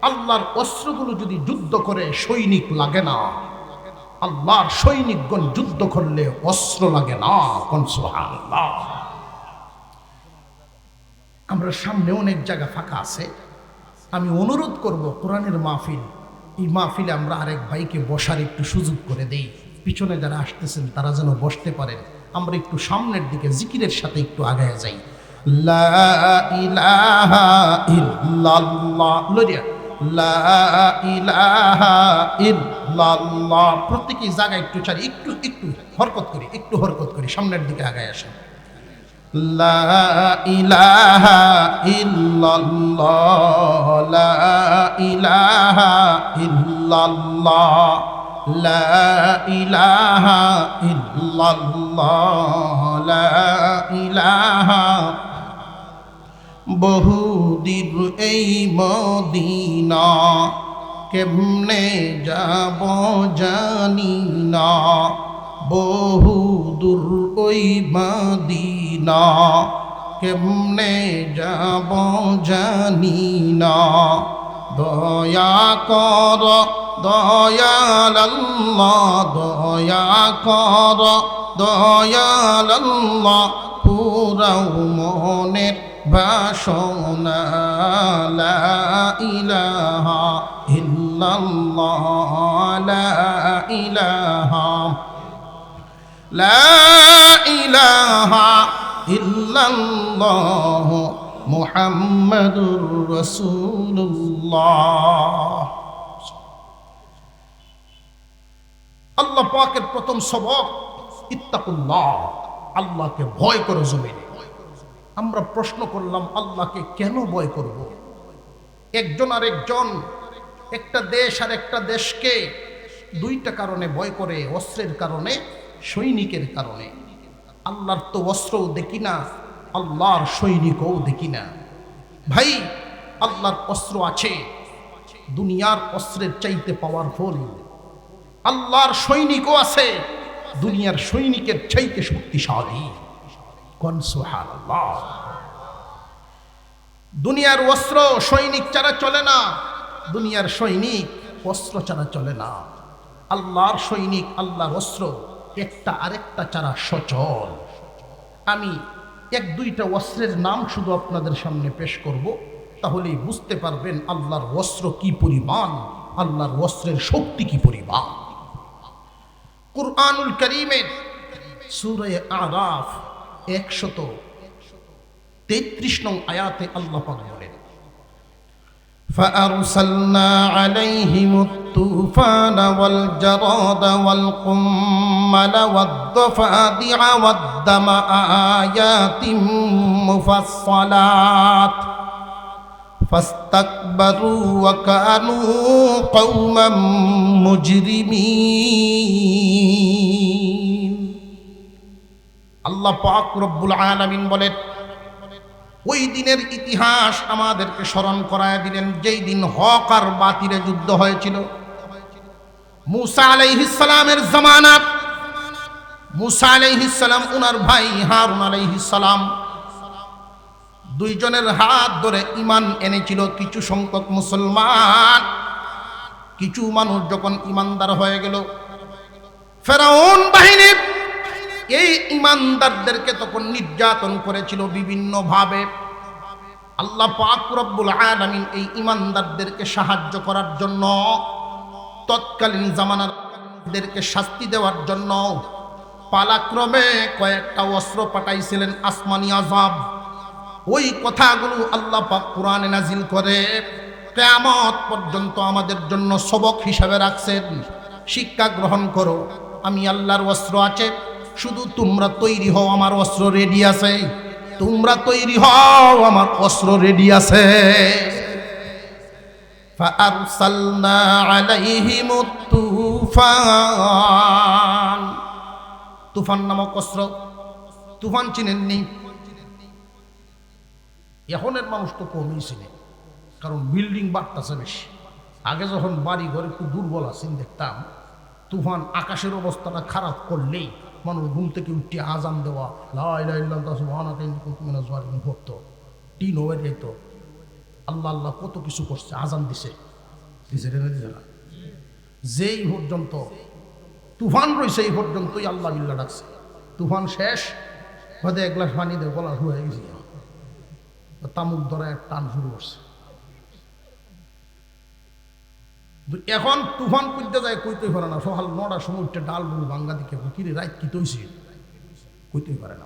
Speaker 1: আল্লাহর অস্ত্রগুলো যদি যুদ্ধ করে সৈনিক লাগে না, আল্লাহর সৈনিকগণ যুদ্ধ করলে অস্ত্র লাগে না। কোন সুবহানাল্লাহ। আমরা সামনে অনেক জায়গা ফাঁকা আছে, আমি অনুরোধ করব কোরআনের মাহফিল, এই মাহফিলে আমরা আরেক ভাইকে বসার একটু সুযোগ করে দেই। পিছনে যারা আসতেছেন তারা যেন বসতে পারেন। আমরা একটু সামনের দিকে জিকিরের সাথে একটু আগায় যাই। লা ইলাহা ইল্লাল্লাহ, লরিয়া লা ইলাহা ইল্লাল্লাহ। প্রত্যেকই জায়গায় একটু ছাড়ি, একটু একটু হরকত করি, একটু হরকত করি, সামনের দিকে আগায় আসেন। লা ইলাহা ইল্লাল্লাহ, লা ইলাহা ইল্লাল্লাহ, লা ইলাহা ইল্লাল্লাহ, লা ইলাহা। বহুদূর এই মদিনা কেমনে যাব জানি না, বহুদূর ওই মদিনা কেমনে যাব জানি না। দয়া কর দয়াল আল্লাহ, দয়া কর দয়াল আল্লাহ, পুরাও মনের বাসনা। লা ইলাহা ইল্লাল্লাহ, লা ইলাহা, লা ইলাহা ইল্লাল্লাহ, মুহাম্মাদুর রাসূলুল্লাহ। আল্লাহ পাকের প্রথম সবক ইত্তাকুল্লাহ, আল্লাহকে ভয় করো জমিনে। আমরা প্রশ্ন করলাম আল্লাহকে কেন ভয় করব? একজন আর একজন, একটা দেশ আর একটা দেশকে দুইটা কারণে ভয় করে, অস্ত্রের কারণে, সৈনিকের কারণে। আল্লাহর তো অস্ত্রও দেখি না, আল্লাহর সৈনিকও দেখি না। ভাই, আল্লাহর অস্ত্র আছে, দুনিয়ার অস্ত্রের চাইতে পাওয়ারফুল। আল্লাহর সৈনিকও আছে, দুনিয়ার সৈনিকের চাইতে শক্তিশালী। কোন সুবহানাল্লাহ। দুনিয়ার অস্ত্র সৈনিক ছাড়া চলে না, দুনিয়ার সৈনিক অস্ত্র ছাড়া চলে না। আল্লাহর সৈনিক, আল্লাহর অস্ত্র একটা আরেকটা ছাড়া সচল। আমি এক দুইটা অস্ত্রের নাম শুধু আপনাদের সামনে পেশ করব, তাহলেই বুঝতে পারবেন আল্লাহর অস্ত্র কি পরিমাণ, আল্লাহর অস্ত্রের শক্তি কি পরিমাণ। কুরআনুল কারীমের সূরা আরাফ 133 নং আয়াতে আল্লাহ পাক বলেন, فأرسلنا عليهم الطوفان والجراد والقمل والضفادع والدم آيات مفصلات فاستكبروا وكانوا قوما مجرمين। আল্লাহ পাক রব্বুল আলামিন বলেন, ওই দিনের ইতিহাস আমাদেরকে স্মরণ করায় দিলেন, যেই দিন হক আর বাতিলের যুদ্ধ হয়েছিল। মূসা আলাইহিস সালামের জামানা, মূসা আলাইহিস সালাম ওনার ভাই হারুন আলাইহিস সালাম দুইজনের হাত ধরে ঈমান এনেছিল কিছু সংখ্যক মুসলমান। কিছু মানুষ যখন ঈমানদার হয়ে গেল, ফেরাউন বাহিনী এই ঈমানদারদেরকে তখন নির্যাতন করেছিল বিভিন্ন ভাবে। আল্লাহ পাক রব্বুল আলামিন এই ঈমানদারদেরকে সাহায্য করার জন্য, তৎকালীন জামানারদেরকে শাস্তি দেওয়ার জন্য পালাক্রমে কয়েকটা অস্ত্র পাঠাইছিলেন, আসমানি আযাব। ওই কথাগুলো আল্লাহ পাক কোরআনে নাজিল করে কিয়ামত পর্যন্ত আমাদের জন্য সবক হিসাবে রাখছেন। শিক্ষা গ্রহণ করো, আমি আল্লাহর অস্ত্র আছে, শুধু তোমরা তৈরি হও, আমার অস্ত্র রেডি আছে। তোমরা তৈরি হও, আমার অস্ত্র রেডি আছে। فأرسلنا عليهم الطوفان, তুফান নামক অস্ত্র। তুফান চিনেননি? এখনের মানুষ তো কমই চিনে, কারণ বিল্ডিং বাড়তেছে বেশি। আগে যখন বাড়ি ঘর একটু দুর্বল আছেন দেখতাম, তুফান আকাশের অবস্থাটা খারাপ করলেই মানুষ ঘুম থেকে উঠে আজান দেওয়া, লা ইলাহা ইল্লাল্লাহ সুবহানাকা ইন্নী কুনতু মিনাজ জালিমিন পড়তো, টিন হয়ে যেত, আল্লাহ আল্লাহ কত কিছু করছে, আজান দিছে না। যেই পর্যন্ত তুফান রয়েছে এই পর্যন্তই আল্লাহ বিল্লাহ ডাকছে। তুফান শেষ হয়তো এক গ্লাস পানি দিয়ে গলা হয়ে গেছে, তামুক ধরে এক টান শুরু করছে। এখন তুফান কইতে যায়, কইতেই পারে না। সকাল 9টার সময় উঠে ডাল বুড়ি বাঙ্গা দিকে কিরে রাত কি তৈছে, কইতেই পারে না।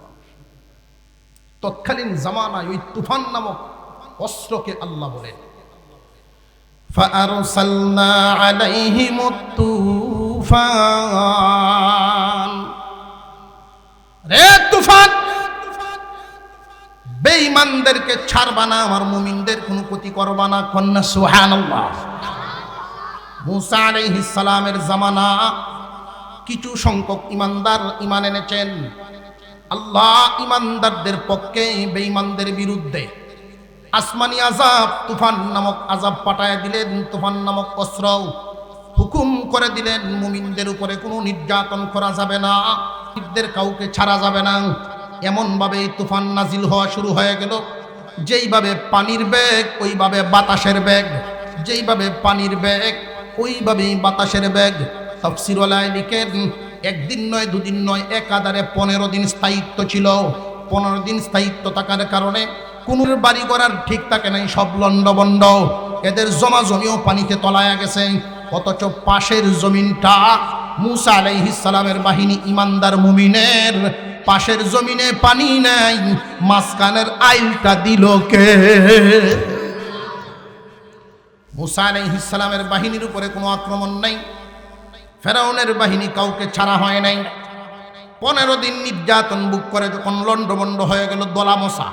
Speaker 1: তৎকালীন জামানায় ওই তুফান নামক অস্ত্রকে আল্লাহ বলেন ফাআরসালনা আলাইহিমুত তুফান, রে তুফান বেঈমানদেরকে ছাড়বা না, আমার মুমিনদের কোনো ক্ষতি করবা না। কন্যা সুবহানাল্লাহ। মুসা আলাইহিস সালামের জামানা কিছু সংখ্যক ইমানদার ইমান এনেছেন। আল্লাহ ইমানদারদের পক্ষে বেঈমানদের বিরুদ্ধে আসমানি আযাব তুফান নামক আযাব পাঠায় দিলেন। তুফান নামক অস্ত্র হুকুম করে দিলেন, মুমিনদের উপরে কোনো নির্যাতন করা যাবে না, মুমিনদের কাউকে ছাড়া যাবে না। এমন ভাবে তুফান নাজিল হওয়া শুরু হয়ে গেল, যেইভাবে পানির বেগ ওইভাবে বাতাসের বেগ, যেইভাবে পানির বেগ ওইভাবেই বাতাসের বেগ। তাফসীরওয়ালায় লিখেন একদিন নয়, দুদিন নয়, একাধারে 15 দিন স্থায়িত্ব ছিল। 15 দিন স্থায়িত্ব থাকার কারণে কোন বাড়ি করার ঠিক থাকে নাই, সব লন্ডবন্ড। এদের জমা জমিও পানিতে তলায়া গেছে, অথচ পাশের জমিনটা মুসা আলাইহিস সালামের বাহিনী ইমানদার মুমিনের, পাশের জমিনে পানি নাই, মাঝখানের আইলটা দিল কে? মুসা আলাইহিস সালামের বাহিনীর উপরে কোনো আক্রমণ নাই, ফেরাউনের বাহিনী কাউকে ছাড়া হয় নাই। 15 দিন নির্যাতন বুক করে যখন লন্ডভন্ড হয়ে গেল, দলা মশা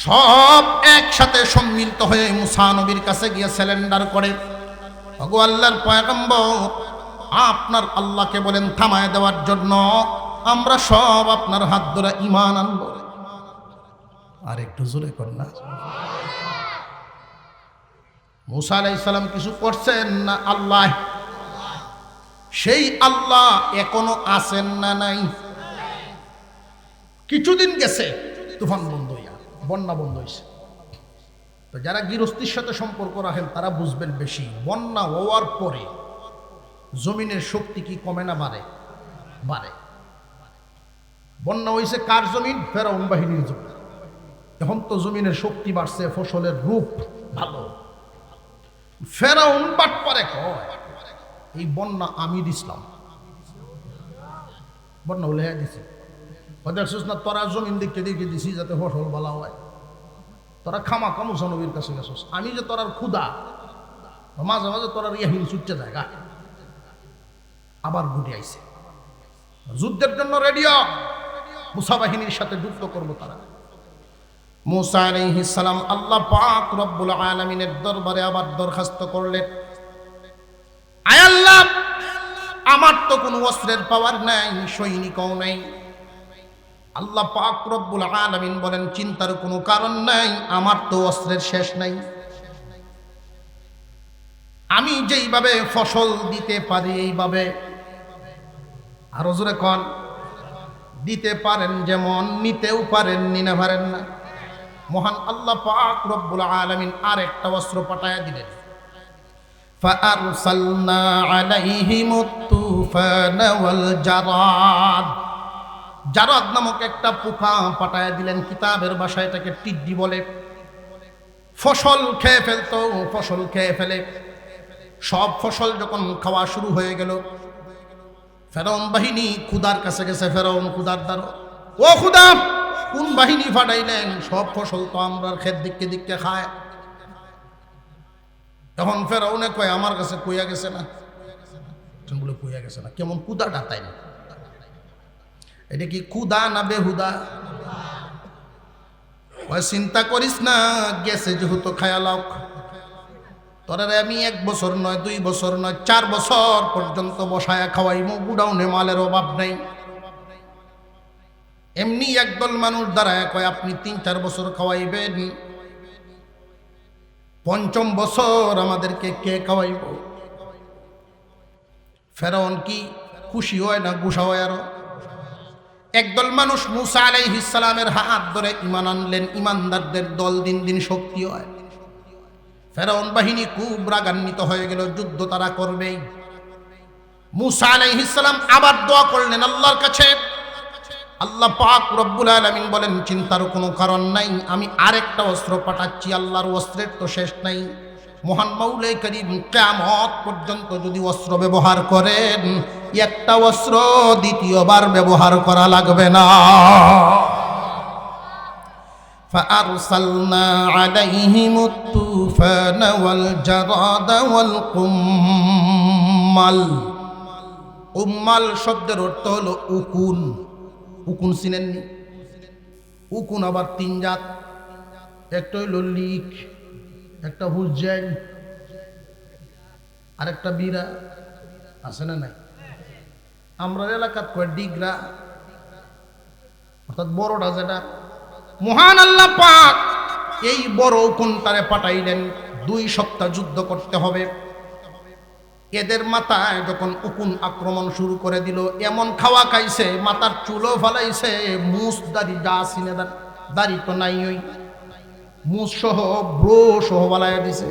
Speaker 1: সব একসাথে সম্মিলিত হয়ে মুসা নবীর কাছে গিয়ে সিলিন্ডার করে, ওগো আল্লাহর পয়গম্বর, আপনার আল্লাহকে বলেন থামায় দেওয়ার জন্য, আমরা সব আপনার হাত ধরে ঈমান আনবো। আর একটু জোরে কর না। মুসা আলাইহিস সালাম কিছু করছেন না? আল্লাহ, সেই আল্লাহ এখনো আছেন না নাই? কিছুদিন গেছে তুফান বন্ধ হইয়া বন্যা বন্ধ হয়েছে। তো যারা গৃহস্থির সাথে সম্পর্ক রাখেন তারা বুঝবেন, বেশি বন্যা হওয়ার পরে জমিনের শক্তি কি কমে না বাড়ে? বাড়ে। বন্যা হয়েছে কার জমিন? ফেরাউন বাহিনীর জমিন। এখন তো জমিনের শক্তি বাড়ছে, ফসলের রূপ ভালো। ফেরাউন বাটপারে কয় এই বন্যা আমি দিছিলাম, বন্যা হলে দিছি। দেখছিস না তোরা জমিন দেখতে দেখে দিছি যাতে ফসল ভালো হয়, তোরা খামা কামুসা নবীর কাছে গেছিস। আমি যে তোরার ক্ষুদা, মাঝে মাঝে তোরার ইয়াহিন ছুটতে জায়গা আবার গুটি আইছে। যুদ্ধের জন্য রেডিও, মুসা বাহিনীর সাথে যুদ্ধ করবো তারা। মুসা আলাইহিস সালাম আল্লাহ পাক রব্বুল আলামিনের দরবারে আবার দরখাস্ত করলেন, আয় আল্লাহ, আমার তো কোনো অস্ত্রের পাওয়ার নাই, সৈনিকও নাই। আল্লাহ পাক রব্বুল আলামিন বলেন, চিন্তার কোনো কারণ নাই, আমার তো অস্ত্রের শেষ নাই। আমি যেইভাবে ফসল দিতে পারি এইভাবে, আরো জোরে কন, দিতে পারেন যেমন, নিতেও পারেন, নিতে পারেন না। মহান আল্লাহ পাক রব্বুল আলামিন আর একটা অস্ত্র পাঠায়া দিলেন। فأرسلنا عليهم الطوفان والجراد, জারাদ নামক একটা পোকা পাঠায়া দিলেন। কিতাবের ভাষায় এটাকে টিড্ডি বলে। ফসল খেয়ে ফেলতো, ফসল খেয়ে ফেলে। সব ফসল যখন খাওয়া শুরু হয়ে গেল, ফেরাউন বাহিনী খুদার কাছে গেছে। ফেরাউন খুদার দ্বার, ও খুদা, কোন বাহিনী ফাটাইলেন? সব ফসল তো আমরা ক্ষেত দিককে দিককে খায়। তখন ফেরাউনে কয়, আমার কাছে কইয়া গেছে না। বলে কইয়া গেছে না, কেমন কুদাটা তাই না? এটা কি কুদা না বেহুদা? ওই চিন্তা করিস না, গেছে যেহেতু খায়ালক। তোরারে আমি 1 বছর নয়, 2 বছর নয়, 4 বছর পর্যন্ত বসায়া খাওয়াইমু, গুডাউনে মালের অভাব নেই। এমনি একদল মানুষ দাঁড়ায় কয় আপনি ৩-৪ বছর খাওয়াইবেন, ৫ম বছর আমাদেরকে কে খাওয়াইব? ফেরাউন কি খুশি হয় না গুসা হয়? আরো একদল মানুষ মুসা আলাইহিস সালামের হাত ধরে ঈমান আনলেন, ঈমানদারদের দল দিন দিন শক্তি হয়। ফেরাউন বাহিনী খুব রাগান্বিত হয়ে গেল, যুদ্ধ তারা করবেই। মুসা আলাইহিস সালাম আবার দোয়া করলেন আল্লাহর কাছে। আল্লাহ পাক রব্বুল আলামিন বলেন চিন্তার কোনো কারণ নাই, আমি আরেকটা অস্ত্র পাঠাচ্ছি, আল্লাহর অস্ত্রের তো শেষ নাই। মহান মাওলাই করিম কিয়ামত পর্যন্ত যদি অস্ত্র ব্যবহার করেন, একটা অস্ত্র দ্বিতীয়বার ব্যবহার করা লাগবে না। فأرسلنا عليهم الطوفان والجراد والقمل। উম্মাল শব্দের অর্থ হলো উকুন। উকুন চিনেননি? উকুন আবার ৩ জাত, একটা হইল লিক, একটা হুজ্জাইন, আর একটা বিরা। আছে না নাই? আমরা এলাকাত কয় ডিগরা, অর্থাৎ বড়টা যেটা। মহান আল্লাহ পাক এই বড় উকুনটারে পাঠাইলেন, 2 সপ্তাহ যুদ্ধ করতে হবে। এদের মাথায় যখন উকুন আক্রমণ শুরু করে দিল, এমন খাওয়া খাইছে, মাথার চুলও ফালাইছে, মুছ দাড়ি যা সিনে দাড়ি তো নাই, ওই মুছ সহ ব্রো সহ বালাইয়া দিছে।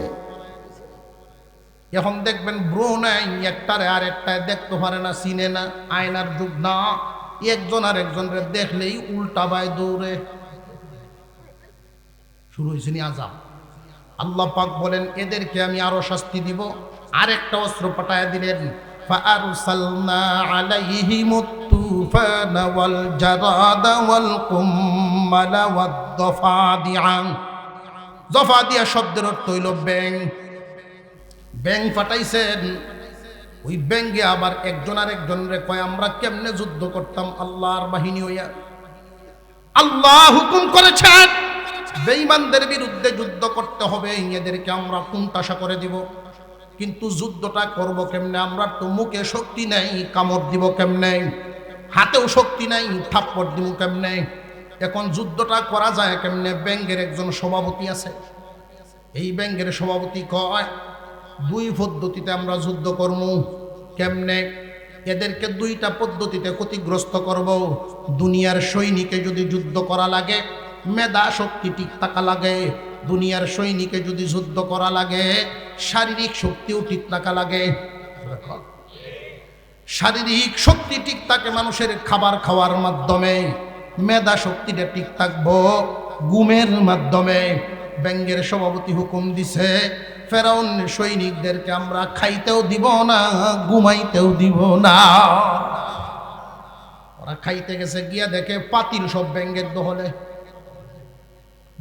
Speaker 1: এখন দেখবেন ব্রো নাই, একটারে আর একটায় দেখতে পারে না, চিনে না, আয়নার যুগ না। একজন আর একজনের দেখলেই উল্টা বায় দৌড়ে। শুরু হয়েছে নি আযাব। আল্লাহ পাক বলেন এদেরকে আমি আরো শাস্তি দিব। আরেকটা অস্ত্র পাঠায় দিলেন, ফাআরসালনা আলাইহিমুত তুফানা ওয়াল জারাদা ওয়াল কুম্মালা ওয়াদ দাফাদিআ। দাফাদিআ শব্দের অর্থ হইল ব্যাং। ব্যাং পাঠাইছেন। ওই ব্যাঙ্গে আবার একজন আর একজনের কয় আমরা কেমনে যুদ্ধ করতাম আল্লাহর বাহিনী হইয়া। আল্লাহ হুকুম করেছেন বেঈমানদের বিরুদ্ধে যুদ্ধ করতে হবে, এদেরকে আমরা কুন্তাসা করে দিব। কিন্তু যুদ্ধটা করব কেমনে? আমরা তো মুখে শক্তি নাই, কামড় দিব কেমনে? হাতেও শক্তি নাই, থাপ্পড় দিব কেমনে? এখন যুদ্ধটা করা যায় কেমনে? ব্যাঙ্গের একজন সভাপতি আছে। এই ব্যাঙ্গের সভাপতি কয় 2 পদ্ধতিতে আমরা যুদ্ধ করব। কেমনে? এদেরকে 2টা পদ্ধতিতে ক্ষতিগ্রস্ত করব। দুনিয়ার সৈনিকে যদি যুদ্ধ করা লাগে, মেধা শক্তি ঠিক থাকা লাগে। দুনিয়ার সৈনিকে যদি যুদ্ধ করা লাগে, শারীরিক শক্তিও ঠিক থাকা লাগে। শারীরিক শক্তি ঠিক থাকে মানুষের খাবার খাওয়ার মাধ্যমে, মেধা শক্তিটা ঠিক থাকবো ঘুমের মাধ্যমে। ব্যাঙ্গের সভাপতি হুকুম দিছে ফেরাউন সৈনিকদেরকে আমরা খাইতেও দিব না, ঘুমাইতেও দিব না। ওরা খাইতে গেছে, গিয়া দেখে পাতিল সব ব্যাঙ্গের দহলে,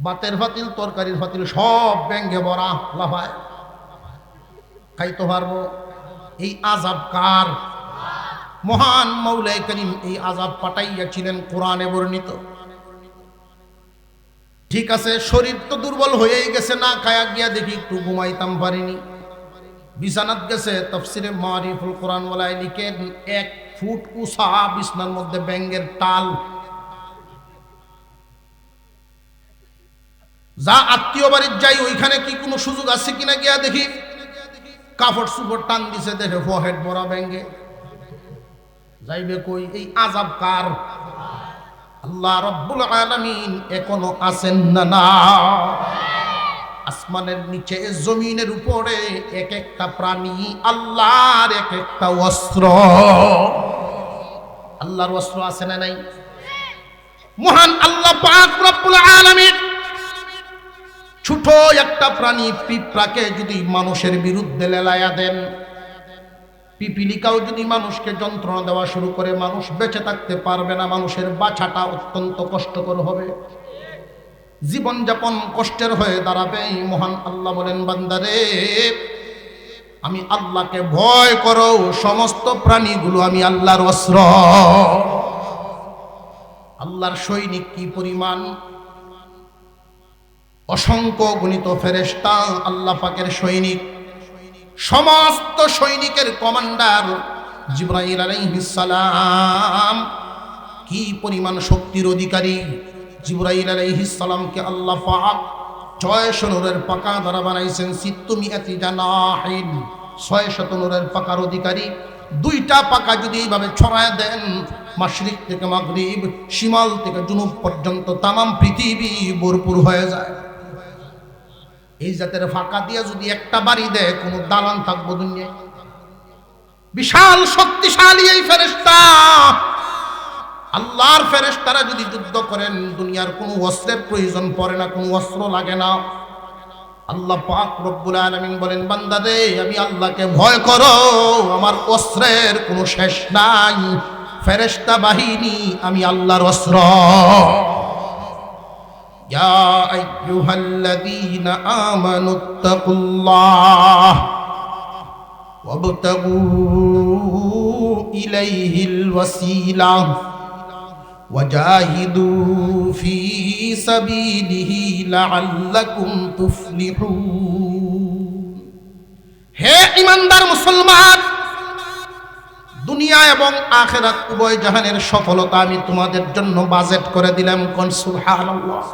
Speaker 1: ভাতের পাতিল, তরকারির পাতিল সব ব্যাঙ্গে ভরা, লাফায়। খাইতে পারবো? এই আযাব কার? মহান মাওলাই করিম এই আযাব পাঠাইয়াছিলেন, কোরআনে বর্ণিত। ঠিক আছে, শরীর তো দুর্বল হয়েই গেছে, না খায়া গিয়া দেখি একটু ঘুমাইতাম পারিনি, বিছানাত গেছে। তাফসিরে মারিফুল কোরআন ওয়ালায় লিখেন 1 ফুট উঁচা বিছানার মধ্যে ব্যাঙ্গের টাল। যা আত্মীয় বাড়ির যাই, ওইখানে কি কোনো সুযোগ আছে কিনা গিয়া দেখি, কাপড় সুপড় টান দিছে, দেখে ফহেড বড়া ব্যাঙ্গে। যাইবে কই? এই আযাব কার? আল্লাহ রব্বুল আলামিন এখনো আছেন না? না। আসমানের নিচে জমিনের উপরে এক একটা প্রাণী আল্লাহর এক একটা অস্ত্র। আল্লাহর অস্ত্র আছে না নাই? মহান আল্লাহ পাক রব্বুল আলামিন ছোট একটা প্রাণী পিঁপড়াকে যদি মানুষের বিরুদ্ধে লেলায়া দেন, পিপিলিকাও যদি মানুষকে যন্ত্রণা দেওয়া শুরু করে, মানুষ বেঁচে থাকতে পারবে না, মানুষের বাঁচাটা অত্যন্ত কষ্টকর হবে, জীবনযাপন কষ্টের হয়ে দাঁড়াবে। মহান আল্লাহ বলেন বান্দারে আমি আল্লাহকে ভয় করো, সমস্ত প্রাণীগুলো আমি আল্লাহর অস্ত্র। আল্লাহর সৈনিক কি পরিমাণ! অসংখ্য গণিত ফেরেশতা আল্লাহ পাকের সৈনিক, সমস্ত সৈনিকের কমান্ডার জিবরাইল আলাইহিস সালাম কি পরিমাণ শক্তির অধিকারী। জিবরাইল আলাইহিস সালামকে আল্লাহ পাক 600 নূরের পাকা দ্বারা বানাইছেন। সিত্তুমিয়াতি জানাহিন, 600 নূরের পাকার অধিকারী। দুইটা পাকা যদি এইভাবে ছড়ায় দেন, মাশরিক থেকে মাগরিব, শিমাল থেকে জুনুব পর্যন্ত তামাম পৃথিবী ভরপুর হয়ে যায়। এই জাতের ফাঁকা দিয়ে যদি একটা বাড়ি দেয়, কোনো দালান থাকবো দুনিয়ায়? বিশাল শক্তিশালী এই ফেরেশতা। আল্লাহর ফেরেশতারা যদি যুদ্ধ করেন, দুনিয়ার কোনো অস্ত্রের প্রয়োজন পড়ে না, কোনো অস্ত্র লাগে না। আল্লাহ পাক রব্বুল আলামিন বলেন, বান্দারে আমি আল্লাহকে ভয় করো, আমার অস্ত্রের কোনো শেষ নাই। ফেরেশতা বাহিনী আমি আল্লাহর অস্ত্র। ইয়া আইয়ুহাল্লাযীনা আমানুত্তাকুল্লাহ ওয়াবতাগু ইলাইহিল ওয়াসিলা ওয়াজাহিদু ফি সাবিলিহি লাআল্লাকুম তুফলিহুন। হে ঈমানদার মুসলমান, দুনিয়া এবং আখিরাত উভয় জাহানের সফলতা আমি তোমাদের জন্য বাজেট করে দিলাম। কোন সুবহানাল্লাহ।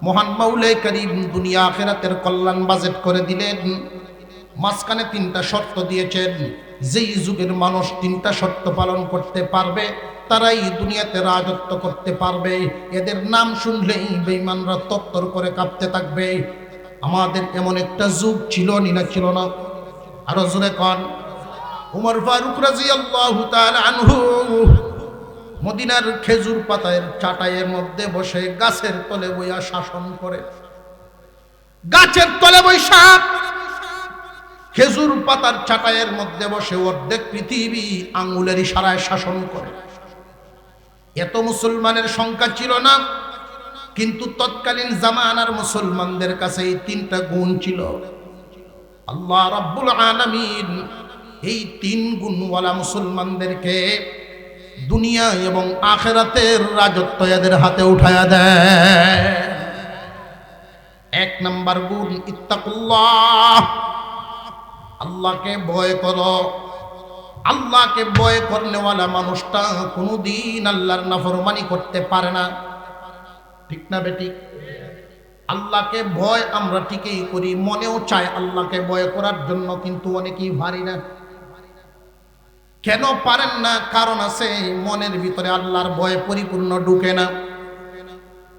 Speaker 1: মহান মাওলাই কারীম দুনিয়া আখিরাতের কল্যাণ বাজেট করে দিলেন। মাঝখানে 3টা শর্ত দিয়েছেন। যেই যুগের মানুষ 3টা শর্ত পালন করতে পারবে, তারাই দুনিয়াতে রাজত্ব করতে পারবে। এদের নাম শুনলেই বেঈমানরা তত্তর করে কাঁপতে থাকবে। আমাদের এমন একটা যুগ ছিল না ছিল না? আরো জোরে কোন। উমর ফারুক রাদিয়াল্লাহু তাআলা আনহু মদিনার খেজুর পাতার চাটাইয়ের মধ্যে বসে গাছের তলে বইয়া শাসন করে। গাছের তলে বৈশা খেজুর পাতার চাটাইয়ের মধ্যে বসে অর্ধেক পৃথিবী আঙ্গুলের ইশারায় শাসন করে। এত মুসলমানের সংখ্যা ছিল না, কিন্তু তৎকালীন জামানার মুসলমানদের কাছে এই 3টা গুণ ছিল। আল্লাহ রাব্বুল আলামিন এই 3 গুণওয়ালা মুসলমানদেরকে দুনিয়া এবং আখিরাতের রাজত্ব এদের হাতে উঠায়া দেয়। 1 নাম্বার গুণ ইত্তাকুল্লাহ, আল্লাহকে ভয় করো। আল্লাহকে ভয় করনেওয়ালা মানুষটা কোনোদিন আল্লাহর নাফরমানি করতে পারে না। ঠিক না বেটি? আল্লাহকে ভয় আমরা ঠিকই করি, মনেও চায় আল্লাহকে ভয় করার জন্য, কিন্তু অনেকেই পারি না। কেন পারেন না? কারণ আছে, মনের ভিতরে আল্লাহর ভয় পরিপূর্ণ ঢুকে না।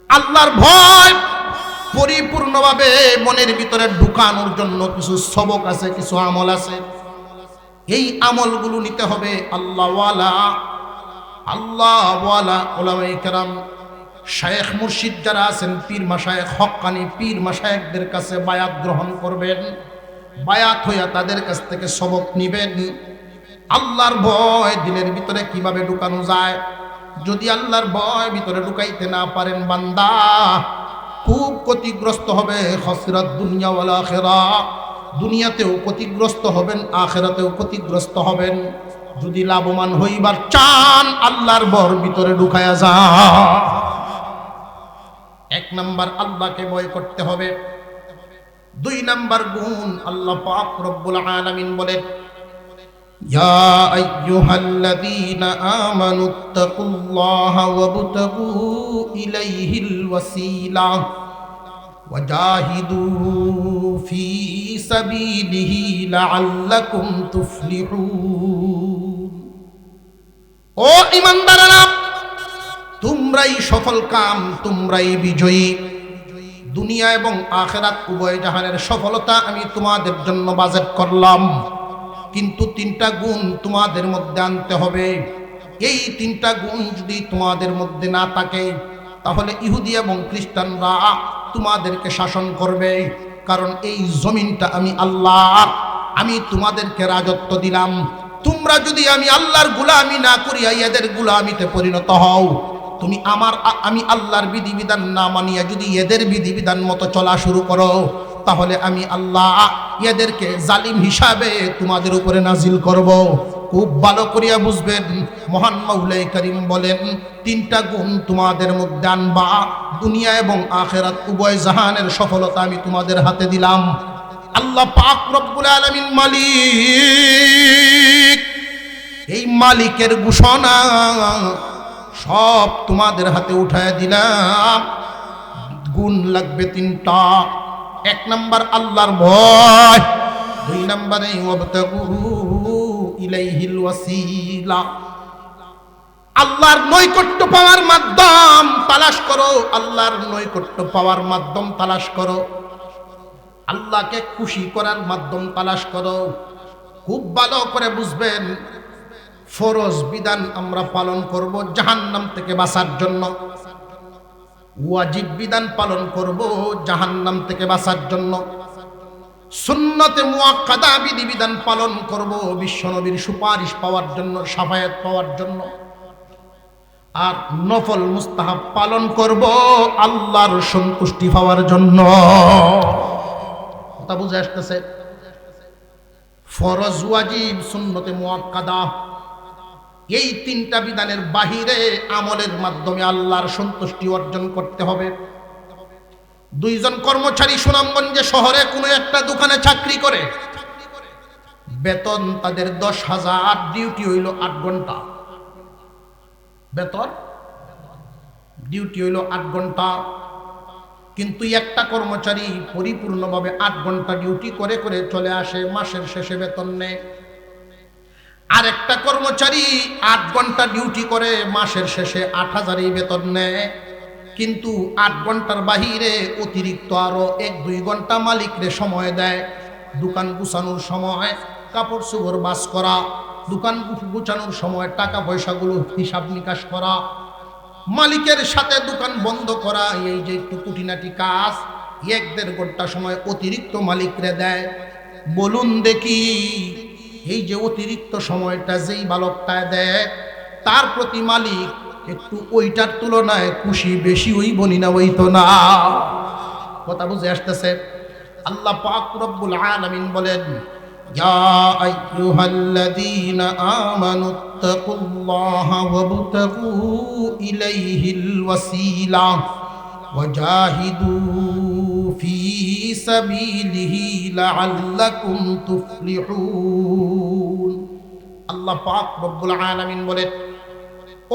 Speaker 1: আল্লাহর ভয় পরিপূর্ণভাবে মনের ভিতরে ঢুকানোর জন্য কিছু সবক আছে, কিছু আমল আছে। এই আমলগুলো নিতে হবে আল্লাহওয়ালা উলামায়ে কেরাম, শায়েখ মুর্শিদ যারা আছেন, পীর মাশায়েখ, হক্কানি পীর মাশায়েখদের কাছে বায়াত গ্রহণ করবেন। বায়াত হইয়া তাদের কাছ থেকে সবক নিবেন। আল্লাহর ভয় দিলের ভিতরে কিভাবে ঢুকানো যায়। যদি আল্লাহর ভয় ভিতরে ঢুকাইতে না পারেন, বান্দা খুব ক্ষতিগ্রস্ত হবে। খসরাত দুনিয়া ওয়াল আখিরাহ, দুনিয়াতেও ক্ষতিগ্রস্ত হবেন, আখিরাতেও ক্ষতিগ্রস্ত হবেন। যদি লাভবান হইবার চান, আল্লাহর ভয় ভিতরে ঢুকায়া যান। 1 নাম্বার আল্লাহকে ভয় করতে হবে। 2 নাম্বার গুণ আল্লাহ পাক রব্বুল আলামিন বলেন, ইয়া আইয়ুহাল্লাযীনা আমানুত্তাকুল্লাহা ওয়াবতাগু ইলাইহিল ওয়াসিলা ওয়াজাহিদু ফি সাবিলিহি লাআল্লাকুম তুফলিহুন। ও ঈমানদারেরা, তোমরাই সফল কাম, তোমরাই বিজয়ী। দুনিয়া এবং আখিরাত উভয় জাহানের সফলতা আমি তোমাদের জন্য বাজেট করলাম, কিন্তু 3টা গুণ তোমাদের মধ্যে আনতে হবে। এই 3টা গুণ যদি তোমাদের মধ্যে না থাকে, তাহলে ইহুদি এবং খ্রিস্টানরা তোমাদেরকে শাসন করবে। কারণ এই জমিনটা আমি আল্লাহ, আমি তোমাদেরকে রাজত্ব দিলাম। তোমরা যদি আমি আল্লাহর গোলামি না করিয়া এদের গোলামিতে পরিণত হও, তুমি আমি আল্লাহর বিধিবিধান না মানিয়া যদি এদের বিধিবিধান মতো চলা শুরু করো, তাহলে আমি আল্লাহ এদেরকে জালিম হিসাবে তোমাদের উপরে নাজিল করব। খুব ভালো করিয়া বুঝবেন, মহান মাওলাই কারীম বলেন, 3টা গুণ তোমাদের মধ্যে আনবা, দুনিয়া এবং আখিরাত উভয় জাহানের সফলতা আমি তোমাদের হাতে দিলাম। আল্লাহ পাক রব্বুল আলামিন মালিক। এই মালিকের ঘোষণা, সব তোমাদের হাতে উঠায় দিলাম। গুণ লাগবে তিনটা। এক নাম্বার আল্লাহর ভয়, দুই নাম্বারে ওয়াবতাগু ইলাইহিল ওয়াসিলা, আল্লাহর নৈকট্য পাওয়ার মাধ্যম তালাশ করো, আল্লাহর নৈকট্য পাওয়ার মাধ্যম তালাশ করো, আল্লাহকে খুশি করার মাধ্যম তালাশ করো। খুব ভালো করে বুঝবেন, ফরজ বিধান আমরা পালন করব জাহান্নাম থেকে বাঁচার জন্য, ওয়াজিব বিধান পালন করব জাহান্নাম থেকে বাঁচার জন্য, সুন্নতে মুআক্কাদা বিধিবিধান পালন করব বিশ্বনবীর সুপারিশ পাওয়ার জন্য, শাফায়াত পাওয়ার জন্য, আর নফল মুস্তাহাব পালন করব আল্লাহর সন্তুষ্টি পাওয়ার জন্য। কথা বুঝে আসতেছে? ফরজ, ওয়াজিব, সুন্নতে মুআক্কাদা, এই তিনটা বিধানের বাহিরে আমলের মাধ্যমে আল্লাহর সন্তুষ্টি অর্জন করতে হবে। দুইজন কর্মচারী সুনামগঞ্জে শহরে কোনো একটা দোকানে চাকরি করে, বেতন তাদের 10,000, ডিউটি হইল 8 ঘন্টা, বেতন ডিউটি হইল 8 ঘন্টা। কিন্তু একটা কর্মচারী পরিপূর্ণভাবে 8 ঘন্টা ডিউটি করে করে চলে আসে, মাসের শেষে বেতন নেয়। আর একটা কর্মচারী 8 ঘন্টা ডিউটি করে, মাসের শেষে 8,000 বেতন নেয়। কিন্তু 8 ঘন্টার বাহিরে অতিরিক্ত আরো 1-2 ঘন্টা মালিকরে সময় দেয়, দোকান গুছানোর সময়, কাপড় চোপড় বাস করা, দোকান গুছানোর সময় টাকা পয়সাগুলো হিসাব নিকাশ করা, মালিকের সাথে দোকান বন্ধ করা, এই যে একটু কুটিনাটি কাজ 1-1.5 ঘন্টা সময় অতিরিক্ত মালিকরে দেয়। বলুন দেখি, এই যে অতিরিক্ত সময়টা যেই বালকটায় দেয়, তার প্রতি মালিক একটু ওইটার তুলনায় খুশি বেশি হইবনি না হইতো না? কথা বুঝে আসতেছে? আল্লাহ পাক রব্বুল আলামিন বলেন, ইয়া আইয়ুহাল্লাযীনা আমানুত্তাকুল্লাহা ওয়াবতাগু ইলাইহিল ওয়াসিলা ওয়াজাহিদু ফি সাবিলিহি লাআল্লাকুম তুফলিহুন। আল্লাহ পাক রব্বুল আলামিন বলেন,